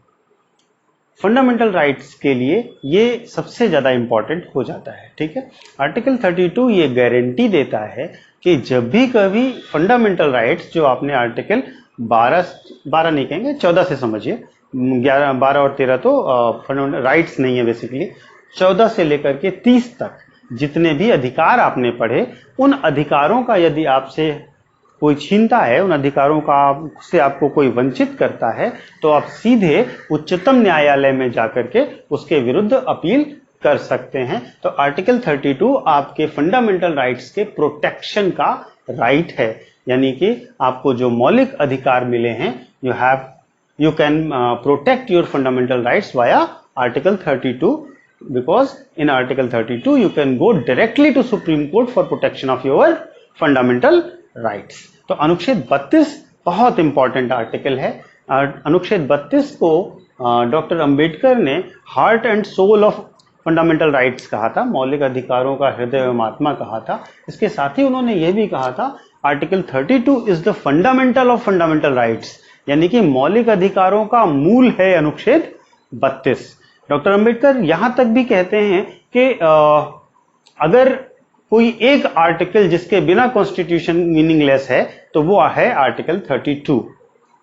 A: फंडामेंटल राइट्स के लिए ये सबसे ज़्यादा इंपॉर्टेंट हो जाता है, ठीक है। आर्टिकल 32 ये गारंटी देता है कि जब भी कभी फंडामेंटल राइट्स जो आपने आर्टिकल 12 नहीं कहेंगे, 14 से समझिए, 12 और 13 तो फंडामेंटल राइट्स नहीं है बेसिकली, 14 से लेकर के 30 तक जितने भी अधिकार आपने पढ़े, उन अधिकारों का यदि आपसे कोई छीनता है, उन अधिकारों का से आपको कोई वंचित करता है, तो आप सीधे उच्चतम न्यायालय में जाकर के उसके विरुद्ध अपील कर सकते हैं। तो आर्टिकल 32 आपके फंडामेंटल राइट्स के प्रोटेक्शन का राइट है, यानी कि आपको जो मौलिक अधिकार मिले हैं, you can protect your fundamental rights via Article 32, because in Article 32 you can go directly to Supreme Court for protection of your fundamental rights। तो अनुच्छेद 32 बहुत इंपॉर्टेंट आर्टिकल है। अनुच्छेद 32 को डॉक्टर अंबेडकर ने heart and soul of fundamental rights कहा था, मौलिक अधिकारों का हृदय एवं आत्मा कहा था। इसके साथ ही उन्होंने यह भी कहा था article 32 is the fundamental of fundamental rights, यानी कि मौलिक अधिकारों का मूल है अनुच्छेद 32। डॉक्टर अंबेडकर यहां तक भी कहते हैं कि अगर कोई एक आर्टिकल जिसके बिना कॉन्स्टिट्यूशन मीनिंगलेस है तो वो है article 32।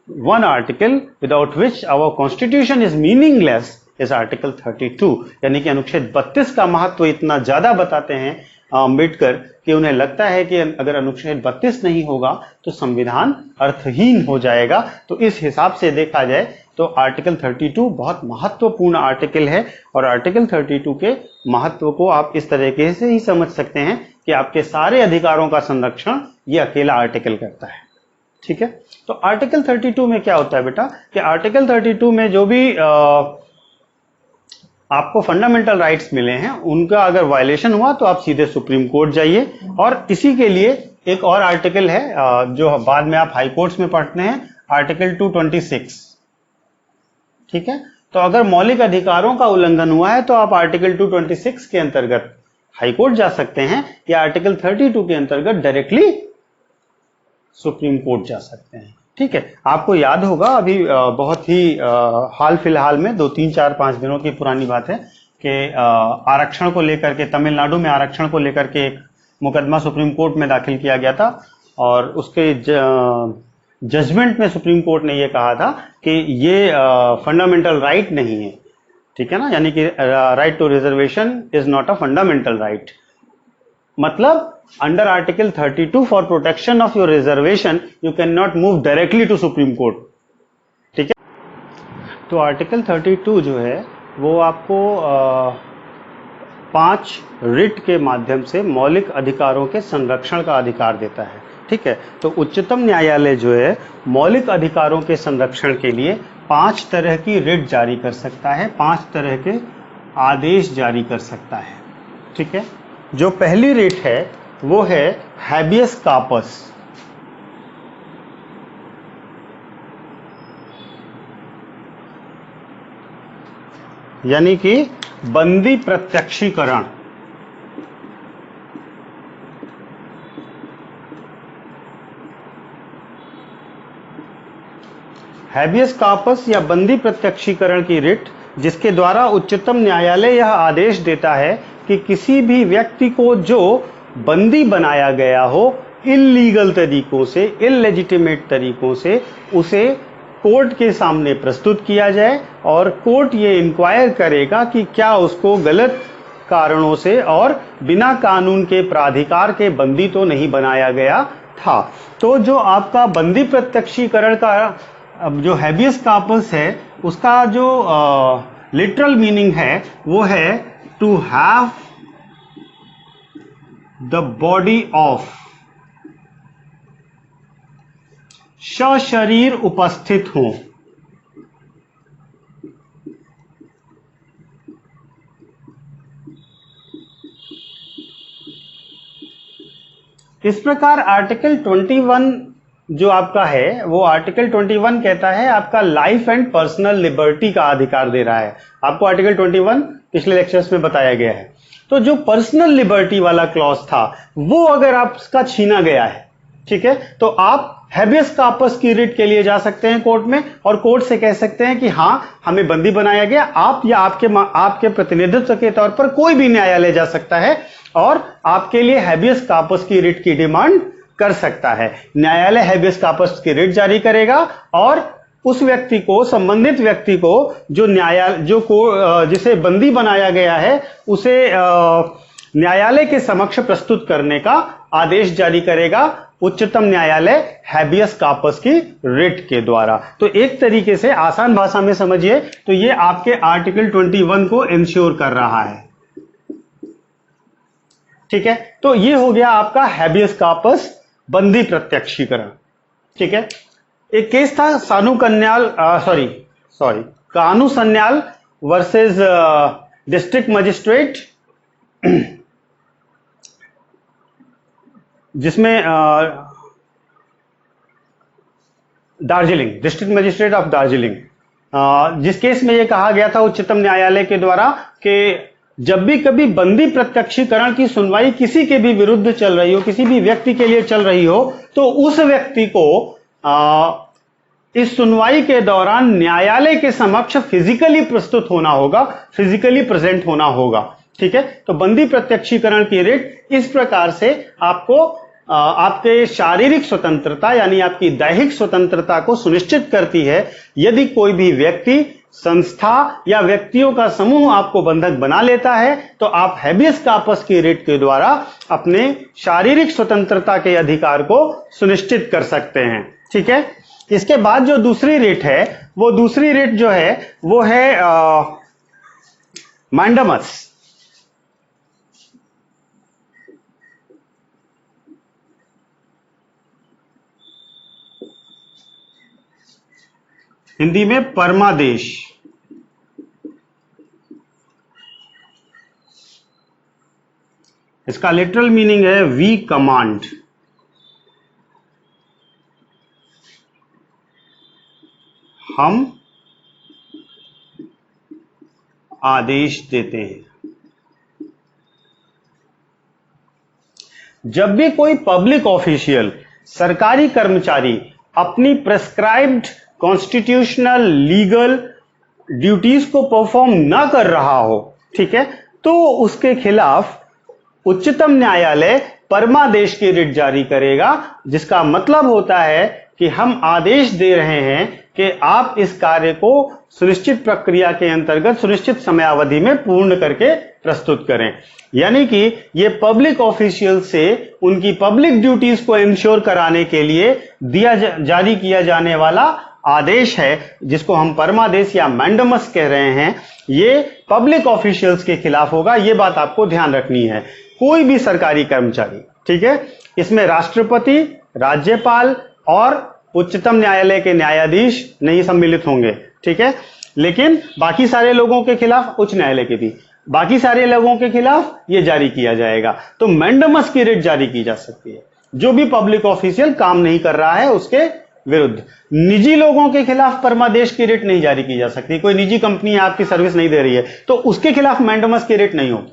A: One article without which our constitution is meaningless is article 32, यानी कि अनुच्छेद 32 का महत्व इतना ज्यादा बताते हैं अंबेडकर कि उन्हें लगता है कि अगर अनुच्छेद 32 नहीं होगा तो संविधान अर्थहीन हो जाएगा। तो इस हिसाब से देखा जाए तो आर्टिकल 32 बहुत महत्वपूर्ण आर्टिकल है, और आर्टिकल 32 के महत्व को आप इस तरीके से ही समझ सकते हैं कि आपके सारे अधिकारों का संरक्षण ये अकेला आर्टिकल करता है। ठीक है, तो आर्टिकल 32 में क्या होता है बेटा कि आर्टिकल 32 में जो भी आपको फंडामेंटल राइट्स मिले हैं उनका अगर वायलेशन हुआ तो आप सीधे सुप्रीम कोर्ट जाइए। और इसी के लिए एक और आर्टिकल है जो बाद में आप हाई कोर्ट्स में पढ़ते हैं, आर्टिकल 226। ठीक है, तो अगर मौलिक अधिकारों का उल्लंघन हुआ है तो आप आर्टिकल 226 के अंतर्गत हाई कोर्ट जा सकते हैं, या आर्टिकल 32 के अंतर्गत डायरेक्टली सुप्रीम कोर्ट जा सकते हैं। ठीक है, आपको याद होगा अभी बहुत ही हाल फिलहाल में 2, 3, 4, 5 दिनों की पुरानी बात है कि आरक्षण को लेकर के तमिलनाडु में आरक्षण को लेकर के एक मुकदमा सुप्रीम कोर्ट में दाखिल किया गया था, और उसके जजमेंट में सुप्रीम कोर्ट ने यह कहा था कि ये फंडामेंटल राइट नहीं है। ठीक है ना, यानी कि right to reservation is not a fundamental right. मतलब under article 32 for protection of your reservation you can not move directly to Supreme Court. ठीक है, तो आर्टिकल 32 जो है वो आपको 5 रिट के माध्यम से मौलिक अधिकारों के संरक्षण का अधिकार देता है। ठीक है, तो उच्चतम न्यायालय जो है मौलिक अधिकारों के संरक्षण के लिए 5 तरह की रिट जारी कर सकता है, 5 तरह के आदेश जारी कर सकता है। ठीक है, जो पहली रिट है वो है हैबियस कार्पस। यानी कि बंदी प्रत्यक्षीकरण। हैबियस कार्पस या बंदी प्रत्यक्षीकरण की रिट, जिसके द्वारा उच्चतम न्यायालय यह आदेश देता है कि किसी भी व्यक्ति को जो बंदी बनाया गया हो इल्लीगल तरीकों से, इलेजिटिमेट तरीकों से, उसे कोर्ट के सामने प्रस्तुत किया जाए, और कोर्ट ये इंक्वायर करेगा कि क्या उसको गलत कारणों से और बिना कानून के प्राधिकार के बंदी तो नहीं बनाया गया था। तो जो आपका बंदी प्रत्यक्षीकरण का जो हैबियस कार्पस है उसका जो लिटरल मीनिंग है वो है to have the body of, सशरीर उपस्थित हो। इस प्रकार आर्टिकल 21 जो आपका है वो आर्टिकल 21 कहता है आपका लाइफ एंड पर्सनल लिबर्टी का अधिकार दे रहा है। आपको आर्टिकल 21 पिछले लेक्चर्स में बताया गया है। तो जो पर्सनल लिबर्टी वाला क्लॉज था वो अगर आपका छीना गया है, ठीक है, तो आप हैबियस कार्पस की रिट के लिए जा सकते हैं कोर्ट में, और कोर्ट से कह सकते हैं कि हाँ हमें बंदी बनाया गया। आप या आपके प्रतिनिधित्व के तौर पर कोई भी न्यायालय जा सकता है और आपके लिए हैबियस कार्पस की रिट की डिमांड कर सकता है। न्यायालय हैबियस कार्पस की रिट जारी करेगा और उस व्यक्ति को, संबंधित व्यक्ति को, जो जिसे बंदी बनाया गया है उसे न्यायालय के समक्ष प्रस्तुत करने का आदेश जारी करेगा उच्चतम न्यायालय हैबियस कॉर्पस की रिट के द्वारा। तो एक तरीके से आसान भाषा में समझिए तो ये आपके आर्टिकल 21 को इंश्योर कर रहा है। ठीक है, तो ये हो गया आपका हैबियस कॉर्पस, बंदी प्रत्यक्षीकरण। ठीक है, एक केस था कानू सन्याल वर्सेस डिस्ट्रिक्ट मजिस्ट्रेट, जिसमें Darjeeling, district magistrate of Darjeeling, जिस केस में यह कहा गया था उच्चतम न्यायालय के द्वारा कि जब भी कभी बंदी प्रत्यक्षीकरण की सुनवाई किसी के भी विरुद्ध चल रही हो, किसी भी व्यक्ति के लिए चल रही हो, तो उस व्यक्ति को इस सुनवाई के दौरान न्यायालय के समक्ष फिजिकली प्रस्तुत होना होगा, फिजिकली प्रेजेंट होना होगा। ठीक है, तो बंदी प्रत्यक्षीकरण की रिट इस प्रकार से आपको आपके शारीरिक स्वतंत्रता यानी आपकी दैहिक स्वतंत्रता को सुनिश्चित करती है। यदि कोई भी व्यक्ति, संस्था या व्यक्तियों का समूह आपको बंधक बना लेता है तो आप हैबियस कॉर्पस की रिट के द्वारा अपने शारीरिक स्वतंत्रता के अधिकार को सुनिश्चित कर सकते हैं। ठीक है, इसके बाद जो दूसरी रिट है, वो दूसरी रिट जो है वो है मैंडामस। हिंदी में परमादेश। इसका लिटरल मीनिंग है वी कमांड। हम आदेश देते हैं। जब भी कोई पब्लिक ऑफिशियल, सरकारी कर्मचारी अपनी प्रेस्क्राइब्ड कॉन्स्टिट्यूशनल लीगल ड्यूटीज को परफॉर्म ना कर रहा हो, ठीक है, तो उसके खिलाफ उच्चतम न्यायालय परमादेश की रिट जारी करेगा, जिसका मतलब होता है कि हम आदेश दे रहे हैं कि आप इस कार्य को सुनिश्चित प्रक्रिया के अंतर्गत सुनिश्चित समयावधि में पूर्ण करके प्रस्तुत करें। यानी कि ये पब्लिक ऑफिशियल से उनकी पब्लिक ड्यूटीज को इंश्योर कराने के लिए जारी किया जाने वाला आदेश है, जिसको हम परमादेश या मैंडामस कह रहे हैं। ये पब्लिक ऑफिशियल्स के खिलाफ होगा, ये बात आपको ध्यान रखनी है। कोई भी सरकारी कर्मचारी, ठीक है, इसमें राष्ट्रपति, राज्यपाल और उच्चतम न्यायालय के न्यायाधीश नहीं सम्मिलित होंगे, ठीक है, लेकिन बाकी सारे लोगों के खिलाफ, उच्च न्यायालय के भी बाकी सारे लोगों के खिलाफ ये जारी किया जाएगा। तो मैंडामस की रिट जारी की जा सकती है जो भी पब्लिक ऑफिशियल काम नहीं कर रहा है उसके विरुद्ध। निजी लोगों के खिलाफ परमादेश की रिट नहीं जारी की जा सकती। कोई निजी कंपनी आपकी सर्विस नहीं दे रही है तो उसके खिलाफ मैंडामस की रिट नहीं होगी,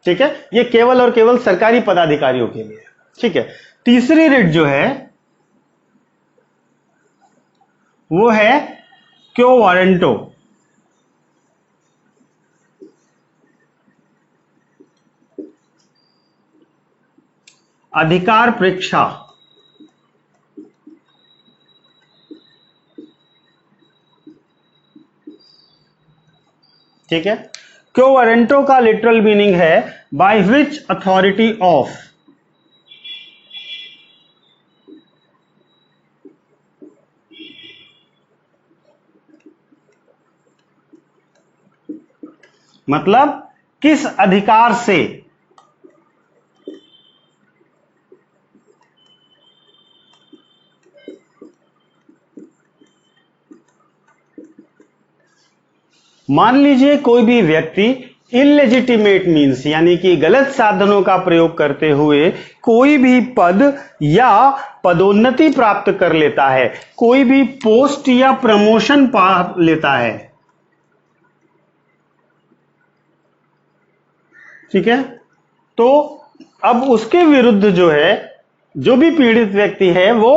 A: ठीक है, ये केवल और केवल सरकारी पदाधिकारियों के लिए, ठीक है। तीसरी रिट जो है वो है क्यो वारंटो। अधिकार परीक्षा। ठीक है, क्यो वारंटो का लिटरल मीनिंग है बाय विच अथॉरिटी ऑफ। मतलब किस अधिकार से। मान लीजिए कोई भी व्यक्ति इलेजिटिमेट मीन्स यानी कि गलत साधनों का प्रयोग करते हुए कोई भी पद या पदोन्नति प्राप्त कर लेता है, कोई भी पोस्ट या प्रमोशन पा लेता है, ठीक है, तो अब उसके विरुद्ध जो है, जो भी पीड़ित व्यक्ति है वो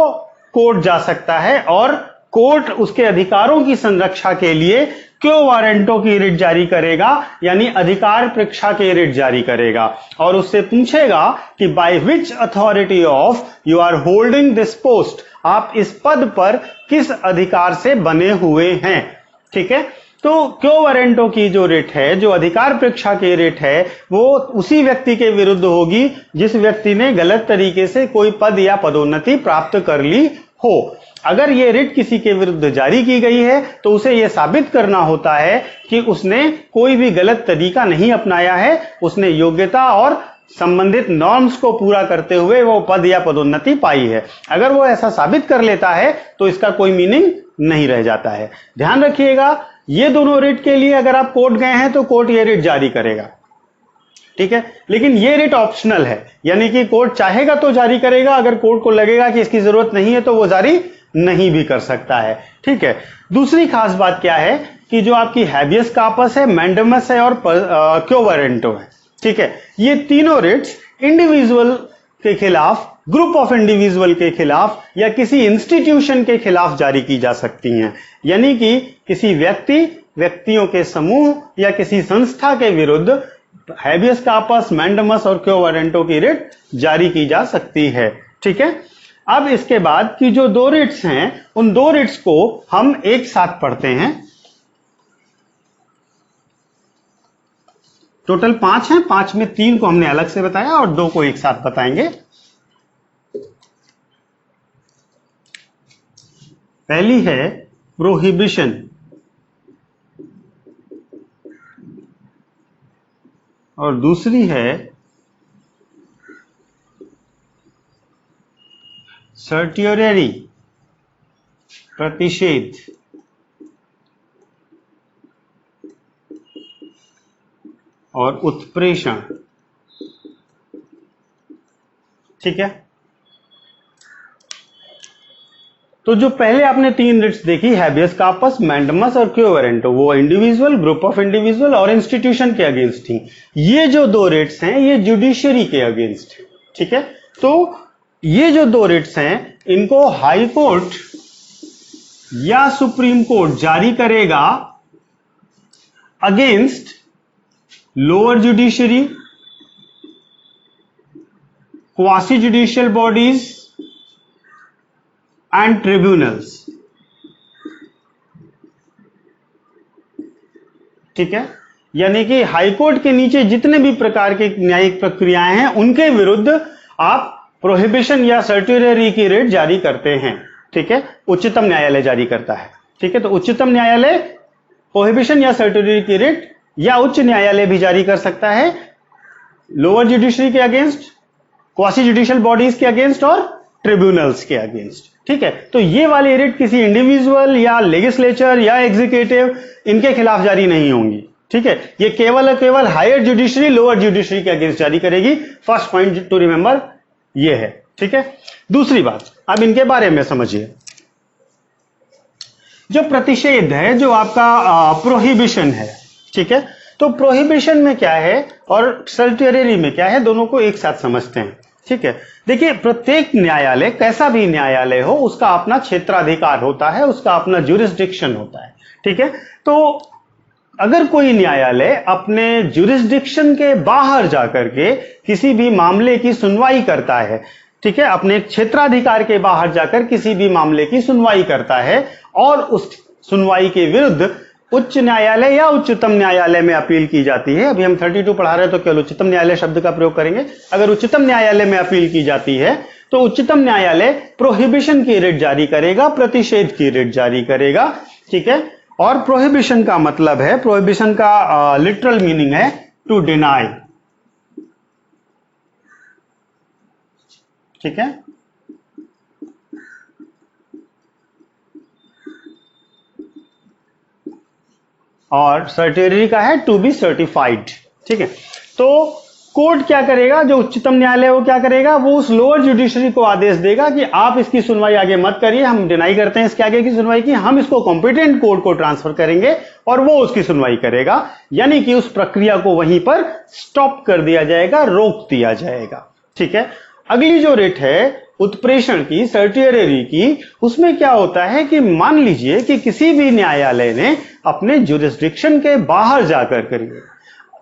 A: कोर्ट जा सकता है और कोर्ट उसके अधिकारों की संरक्षा के लिए क्यो वारंटो की रिट जारी करेगा, यानी अधिकार परीक्षा की रिट जारी करेगा और उससे पूछेगा कि by which authority of you are holding this post, आप इस पद पर किस अधिकार से बने हुए हैं, ठीक है। तो क्यो वारंटो की जो रिट है, जो अधिकार परीक्षा की रिट है, वो उसी व्यक्ति के विरुद्ध होगी जिस व्यक्ति ने गलत तरीके से कोई पद या पदोन्नति प्राप्त कर ली हो। अगर ये रिट किसी के विरुद्ध जारी की गई है तो उसे यह साबित करना होता है कि उसने कोई भी गलत तरीका नहीं अपनाया है, उसने योग्यता और संबंधित नॉर्म्स को पूरा करते हुए वो पद या पदोन्नति पाई है। अगर वो ऐसा साबित कर लेता है तो इसका कोई मीनिंग नहीं रह जाता है। ध्यान रखिएगा, ये दोनों रिट के लिए अगर आप कोर्ट गए हैं तो कोर्ट ये रिट जारी करेगा, ठीक है। लेकिन ये रिट ऑप्शनल है, यानी कि कोर्ट चाहेगा तो जारी करेगा, अगर कोर्ट को लगेगा कि इसकी जरूरत नहीं है तो वो जारी नहीं भी कर सकता है, ठीक है। दूसरी खास बात क्या है कि जो आपकी हैबियस कार्पस है, मैंडेमस है और क्यो वारंटो है, ठीक है, ये तीनों रिट्स इंडिविजुअल के खिलाफ, ग्रुप ऑफ इंडिविजुअल के खिलाफ या किसी इंस्टीट्यूशन के खिलाफ जारी की जा सकती हैं। यानी कि किसी व्यक्तियों के समूह या किसी संस्था के विरुद्ध हैबियस कार्पस, मैंडेमस और क्यो वारंटो की रिट जारी की जा सकती है, ठीक है। अब इसके बाद की जो दो रिट्स हैं, उन दो रिट्स को हम एक साथ पढ़ते हैं। टोटल 5 हैं, 5 में 3 को हमने अलग से बताया और 2 को एक साथ बताएंगे। पहली है प्रोहिबिशन और दूसरी है सर्टियरी, प्रतिषेध। और उत्प्रेषण, ठीक है। तो जो पहले आपने 3 रिट्स देखी, हैबियस कार्पस, मैंडेमस और क्यो वारंटो, वो इंडिविजुअल, ग्रुप ऑफ इंडिविजुअल और इंस्टीट्यूशन के अगेंस्ट थी। ये जो 2 रिट्स हैं ये जुडिशरी के अगेंस्ट है, ठीक है। तो ये जो 2 रिट्स हैं इनको हाई कोर्ट या सुप्रीम कोर्ट जारी करेगा against lower judiciary, quasi judicial bodies and tribunals, ठीक है। यानी कि हाईकोर्ट के नीचे जितने भी प्रकार के न्यायिक प्रक्रियाएं हैं उनके विरुद्ध आप प्रोहिबिशन या सर्टियरी की रिट जारी करते हैं, ठीक है। उच्चतम न्यायालय जारी करता है, ठीक है। तो उच्चतम न्यायालय प्रोहिबिशन या सर्टियरी की रिट या उच्च न्यायालय भी जारी कर सकता है लोअर जुडिशरी के अगेंस्ट, क्वासी जुडिशियल बॉडीज के अगेंस्ट और ट्रिब्यूनल्स के अगेंस्ट, ठीक है। तो ये वाली रिट किसी इंडिविजुअल या लेजिस्लेचर या एग्जीक्यूटिव इनके खिलाफ जारी नहीं होंगी, ठीक है। ये केवल हायर जुडिशरी, लोअर जुडिशरी के अगेंस्ट जारी करेगी। फर्स्ट पॉइंट टू रिमेंबर ये है, ठीक है। दूसरी बात, अब इनके बारे में समझिए। जो प्रतिषेध है, जो आपका प्रोहिबिशन है, ठीक है। तो प्रोहिबिशन में क्या है और सर्टियरी में क्या है, दोनों को एक साथ समझते हैं, ठीक है। देखिए, प्रत्येक न्यायालय, कैसा भी न्यायालय हो, उसका अपना क्षेत्राधिकार होता है, उसका अपना ज्यूरिसडिक्शन होता है, ठीक है। तो अगर कोई न्यायालय अपने ज्यूरिसडिक्शन के बाहर जाकर के किसी भी मामले की सुनवाई करता है, ठीक है, अपने क्षेत्राधिकार के बाहर जाकर किसी भी मामले की सुनवाई करता है और उस सुनवाई के विरुद्ध उच्च न्यायालय या उच्चतम न्यायालय में अपील की जाती है। अभी हम 32 पढ़ा रहे हैं तो केवल उच्चतम न्यायालय शब्द का प्रयोग करेंगे। अगर उच्चतम न्यायालय में अपील की जाती है तो उच्चतम न्यायालय प्रोहिबिशन की रिट जारी करेगा, प्रतिषेध की रिट जारी करेगा, ठीक है। और प्रोहिबिशन का मतलब है, प्रोहिबिशन का लिटरल मीनिंग है टू डिनाई, ठीक है। और सर्टियरी का है टू बी सर्टिफाइड, ठीक है। तो कोर्ट क्या करेगा, जो उच्चतम न्यायालय वो क्या करेगा, वो उस लोअर जुडिशरी को आदेश देगा कि आप इसकी सुनवाई आगे मत करिए, हम डिनाई करते हैं इसके आगे की सुनवाई की, हम इसको कॉम्पिटेंट कोर्ट को ट्रांसफर करेंगे और वो उसकी सुनवाई करेगा। यानी कि उस प्रक्रिया को वहीं पर स्टॉप कर दिया जाएगा, रोक दिया जाएगा, ठीक है। अगली जो रिट है उत्प्रेषण की, सर्टियरी की, उसमें क्या होता है कि मान लीजिए कि किसी भी न्यायालय ने अपने ज्यूरिसडिक्शन के बाहर जाकर करिए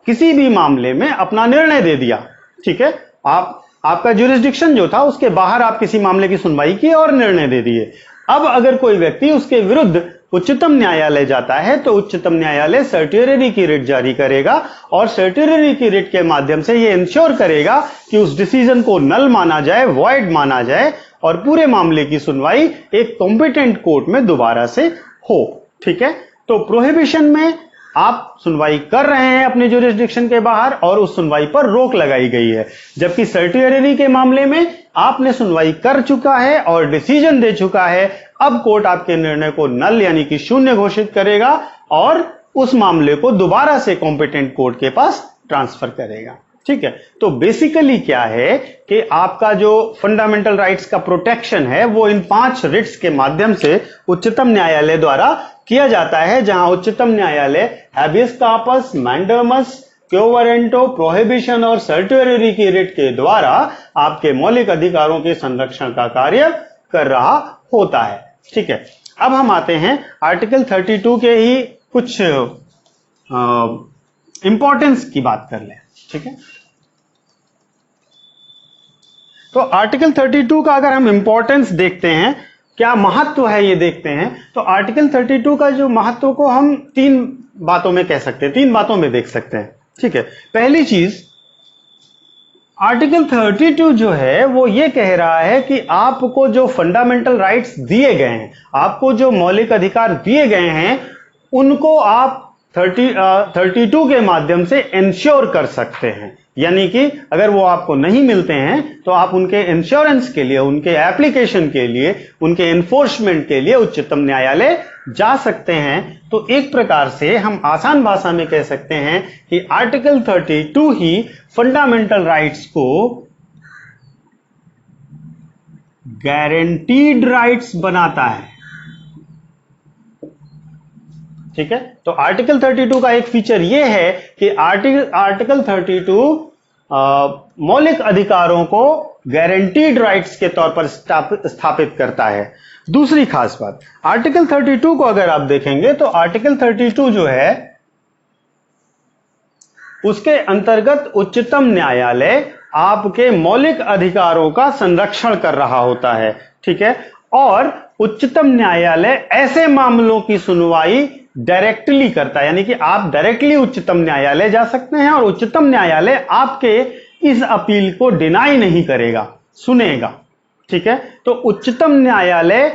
A: किसी भी मामले में अपना निर्णय दे दिया, ठीक है। आपका ज्यूरिसडिक्शन जो था उसके बाहर आप किसी मामले की सुनवाई की और निर्णय दे दिए। अब अगर कोई व्यक्ति उसके विरुद्ध उच्चतम न्यायालय जाता है तो उच्चतम न्यायालय सर्टियरी की रिट जारी करेगा और सर्टियरी की रिट के माध्यम से ये इंश्योर करेगा कि उस डिसीजन को नल माना जाए, वॉइड माना जाए और पूरे मामले की सुनवाई एक कॉम्पिटेंट कोर्ट में दोबारा से हो। ठीक है, तो प्रोहिबिशन में आप सुनवाई कर रहे हैं अपने ज्यूरिसडिक्शन के बाहर और उस सुनवाई पर रोक लगाई गई है, जबकि सर्टियरी के मामले में आपने सुनवाई कर चुका है और डिसीजन दे चुका है। अब कोर्ट आपके निर्णय को नल यानी कि शून्य घोषित करेगा और उस मामले को दोबारा से कॉम्पिटेंट कोर्ट के पास ट्रांसफर करेगा। ठीक है, तो बेसिकली क्या है कि आपका जो फंडामेंटल राइट्स का प्रोटेक्शन है वो इन 5 रिट्स के माध्यम से उच्चतम न्यायालय द्वारा किया जाता है, जहां उच्चतम न्यायालय हैबियस कॉर्पस, मैंडेमस, क्यो वारंटो, प्रोहिबिशन और सर्टियरी की रिट के द्वारा आपके मौलिक अधिकारों के संरक्षण का कार्य कर रहा होता है। ठीक है, अब हम आते हैं आर्टिकल 32 के ही कुछ इंपॉर्टेंस की बात कर लें। ठीक है, तो आर्टिकल 32 का अगर हम इंपॉर्टेंस देखते हैं, क्या महत्व है ये देखते हैं, तो आर्टिकल 32 का जो महत्व को हम 3 बातों में कह सकते हैं, 3 बातों में देख सकते हैं। ठीक है, पहली चीज, आर्टिकल 32 जो है वो ये कह रहा है कि आपको जो फंडामेंटल राइट्स दिए गए हैं, आपको जो मौलिक अधिकार दिए गए हैं, उनको आप 32 के माध्यम से इंश्योर कर सकते हैं। यानी कि अगर वो आपको नहीं मिलते हैं तो आप उनके इंश्योरेंस के लिए, उनके एप्लीकेशन के लिए, उनके एनफोर्समेंट के लिए उच्चतम न्यायालय जा सकते हैं। तो एक प्रकार से हम आसान भाषा में कह सकते हैं कि आर्टिकल 32 ही फंडामेंटल राइट्स को गारंटीड राइट्स बनाता है। ठीक है, तो आर्टिकल 32 का एक फीचर यह है कि आर्टिकल 32 मौलिक अधिकारों को गारंटीड राइट्स के तौर पर स्थापित करता है। दूसरी खास बात, आर्टिकल 32 को अगर आप देखेंगे तो आर्टिकल 32 जो है उसके अंतर्गत उच्चतम न्यायालय आपके मौलिक अधिकारों का संरक्षण कर रहा होता है। ठीक है, और उच्चतम न्यायालय ऐसे मामलों की सुनवाई डायरेक्टली करता है, यानी कि आप डायरेक्टली उच्चतम न्यायालय जा सकते हैं और उच्चतम न्यायालय आपके इस अपील को डिनाई नहीं करेगा, सुनेगा। ठीक है, तो उच्चतम न्यायालय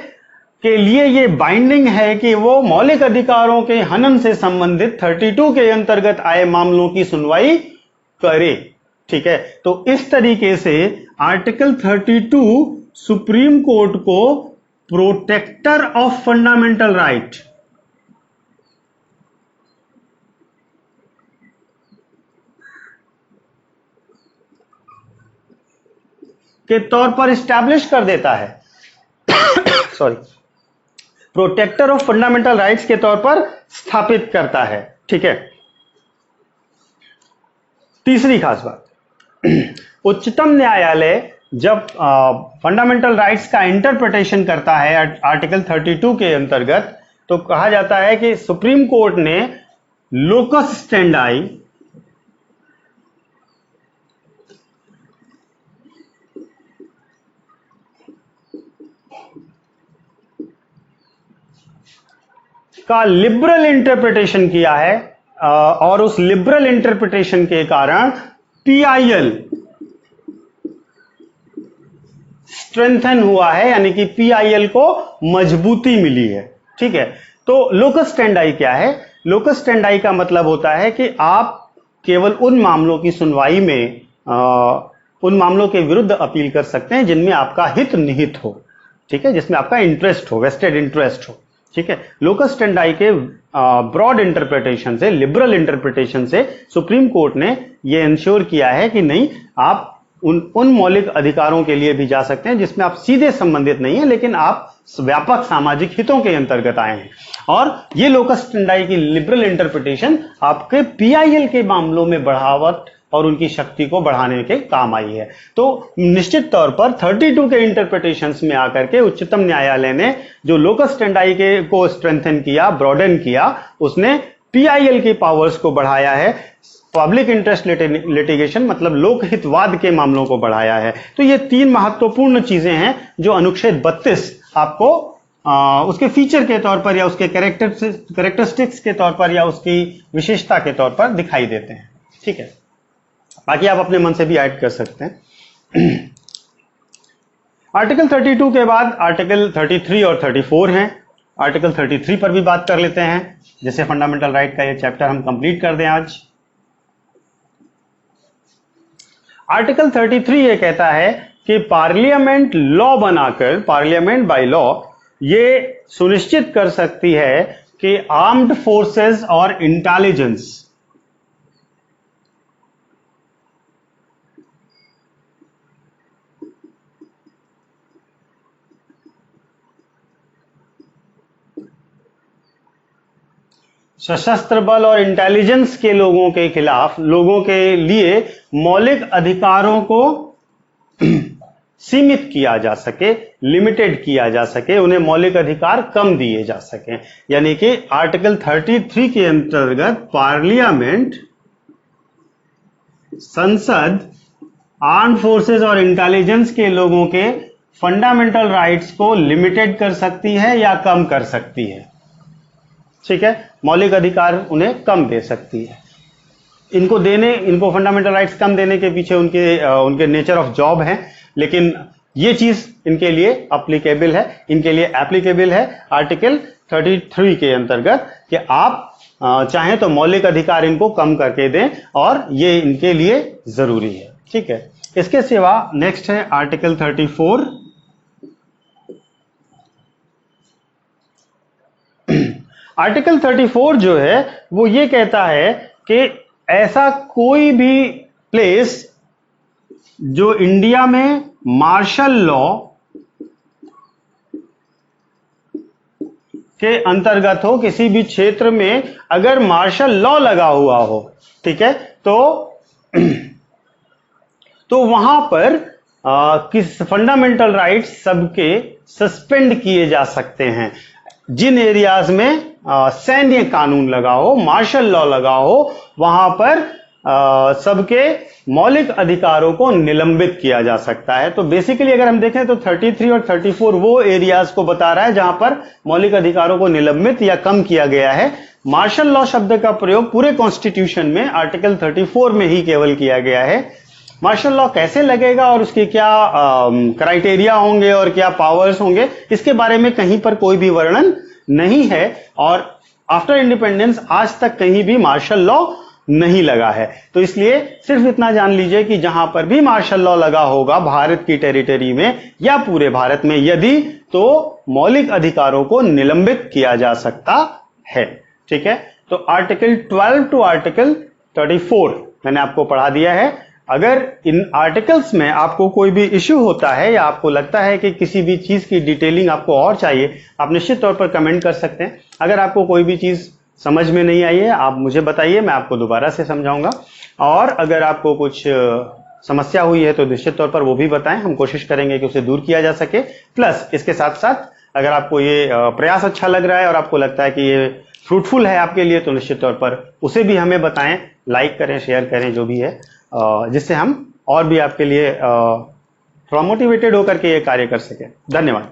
A: के लिए यह बाइंडिंग है कि वो मौलिक अधिकारों के हनन से संबंधित 32 के अंतर्गत आए मामलों की सुनवाई करे। ठीक है, तो इस तरीके से आर्टिकल 32 सुप्रीम कोर्ट को प्रोटेक्टर ऑफ फंडामेंटल राइट के तौर पर इस्टेब्लिश कर देता है sorry, protector of fundamental rights के तौर पर स्थापित करता है। ठीक है, तीसरी खास बात, उच्चतम न्यायालय जब फंडामेंटल राइट्स का इंटरप्रिटेशन करता है आर्टिकल 32 के अंतर्गत, तो कहा जाता है कि सुप्रीम कोर्ट ने लोकस स्टैंडाई का लिबरल इंटरप्रिटेशन किया है और उस लिबरल इंटरप्रिटेशन के कारण पीआईएल स्ट्रेंथन हुआ है, यानी कि पीआईएल को मजबूती मिली है। ठीक है, तो लोकस स्टैंडाई क्या है? लोकस स्टैंडाई का मतलब होता है कि आप केवल उन मामलों की सुनवाई में उन मामलों के विरुद्ध अपील कर सकते हैं जिनमें आपका हित निहित हो। ठीक है, जिसमें आपका इंटरेस्ट हो, वेस्टेड इंटरेस्ट हो। ठीक है, लोकस स्टैंडाई के ब्रॉड इंटरप्रिटेशन से, लिबरल इंटरप्रिटेशन से सुप्रीम कोर्ट ने यह इंश्योर किया है कि नहीं, आप उन मौलिक अधिकारों के लिए भी जा सकते हैं जिसमें आप सीधे संबंधित नहीं है, लेकिन आप व्यापक सामाजिक हितों के अंतर्गत आए हैं। और ये लोकस स्टैंडाई की लिबरल इंटरप्रिटेशन आपके पीआईएल के मामलों में बढ़ावट और उनकी शक्ति को बढ़ाने के काम आई है। तो निश्चित तौर पर 32 के इंटरप्रिटेशंस में आकर के उच्चतम न्यायालय ने जो लोकस स्टैंडाई के को स्ट्रेंथन किया, ब्रॉडन किया, उसने पीआईएल की पावर्स को बढ़ाया है, पब्लिक इंटरेस्ट लिटिगेशन मतलब लोकहितवाद के मामलों को बढ़ाया है। तो ये 3 महत्वपूर्ण चीजें हैं जो अनुच्छेद 32 आपको उसके फीचर के तौर पर या उसके कैरेक्टरिस्टिक्स के तौर पर या उसकी विशेषता के तौर पर दिखाई देते हैं। ठीक है, बाकी आप अपने मन से भी ऐड कर सकते हैं। आर्टिकल 32 के बाद आर्टिकल 33 और 34 हैं। आर्टिकल 33 पर भी बात कर लेते हैं, जैसे फंडामेंटल राइट का ये चैप्टर हम कंप्लीट कर दें आज। आर्टिकल 33 ये कहता है कि पार्लियामेंट लॉ बनाकर, पार्लियामेंट बाय लॉ ये सुनिश्चित कर सकती है कि आर्म्ड फोर्सेस और इंटेलिजेंस सशस्त्र बल और इंटेलिजेंस के लोगों के खिलाफ, लोगों के लिए मौलिक अधिकारों को सीमित किया जा सके, लिमिटेड किया जा सके, उन्हें मौलिक अधिकार कम दिए जा सके। यानी कि आर्टिकल 33 के अंतर्गत पार्लियामेंट, संसद, आर्म फोर्सेस और इंटेलिजेंस के लोगों के फंडामेंटल राइट्स को लिमिटेड कर सकती है या कम कर सकती है। ठीक है, मौलिक अधिकार उन्हें कम दे सकती है। इनको फंडामेंटल राइट्स कम देने के पीछे उनके नेचर ऑफ जॉब है, लेकिन ये चीज इनके लिए अप्लीकेबल है, इनके लिए एप्लीकेबल है आर्टिकल 33 के अंतर्गत कि आप चाहें तो मौलिक अधिकार इनको कम करके दें और ये इनके लिए जरूरी है। ठीक है, इसके सिवा नेक्स्ट है आर्टिकल 34। आर्टिकल 34 जो है वो ये कहता है कि ऐसा कोई भी प्लेस जो इंडिया में मार्शल लॉ के अंतर्गत हो, किसी भी क्षेत्र में अगर मार्शल लॉ लगा हुआ हो, ठीक है, तो वहां पर किस फंडामेंटल राइट्स सबके सस्पेंड किए जा सकते हैं। जिन एरियाज में सैन्य कानून लगा हो, मार्शल लॉ लगा हो, वहां पर सबके मौलिक अधिकारों को निलंबित किया जा सकता है। तो बेसिकली अगर हम देखें तो 33 और 34 वो एरियाज को बता रहा है जहां पर मौलिक अधिकारों को निलंबित या कम किया गया है। मार्शल लॉ शब्द का प्रयोग पूरे कॉन्स्टिट्यूशन में आर्टिकल 34 में ही केवल किया गया है। मार्शल लॉ कैसे लगेगा और उसके क्या क्राइटेरिया होंगे और क्या पावर्स होंगे, इसके बारे में कहीं पर कोई भी वर्णन नहीं है और आफ्टर इंडिपेंडेंस आज तक कहीं भी मार्शल लॉ नहीं लगा है। तो इसलिए सिर्फ इतना जान लीजिए कि जहां पर भी मार्शल लॉ लगा होगा भारत की टेरिटरी में या पूरे भारत में यदि, तो मौलिक अधिकारों को निलंबित किया जा सकता है। ठीक है, तो आर्टिकल 12 टू आर्टिकल 34 मैंने आपको पढ़ा दिया है। अगर इन आर्टिकल्स में आपको कोई भी इश्यू होता है या आपको लगता है कि किसी भी चीज की डिटेलिंग आपको और चाहिए, आप निश्चित तौर पर कमेंट कर सकते हैं। अगर आपको कोई भी चीज समझ में नहीं आई है आप मुझे बताइए, मैं आपको दोबारा से समझाऊंगा। और अगर आपको कुछ समस्या हुई है तो निश्चित तौर पर वो भी बताएं, हम कोशिश करेंगे कि उसे दूर किया जा सके। प्लस इसके साथ साथ अगर आपको ये प्रयास अच्छा लग रहा है और आपको लगता है कि ये फ्रूटफुल है आपके लिए, तो निश्चित तौर पर उसे भी हमें बताएं, लाइक करें, शेयर करें, जो भी है, जिससे हम और भी आपके लिए थोड़ा मोटिवेटेड होकर के ये कार्य कर सकें। धन्यवाद।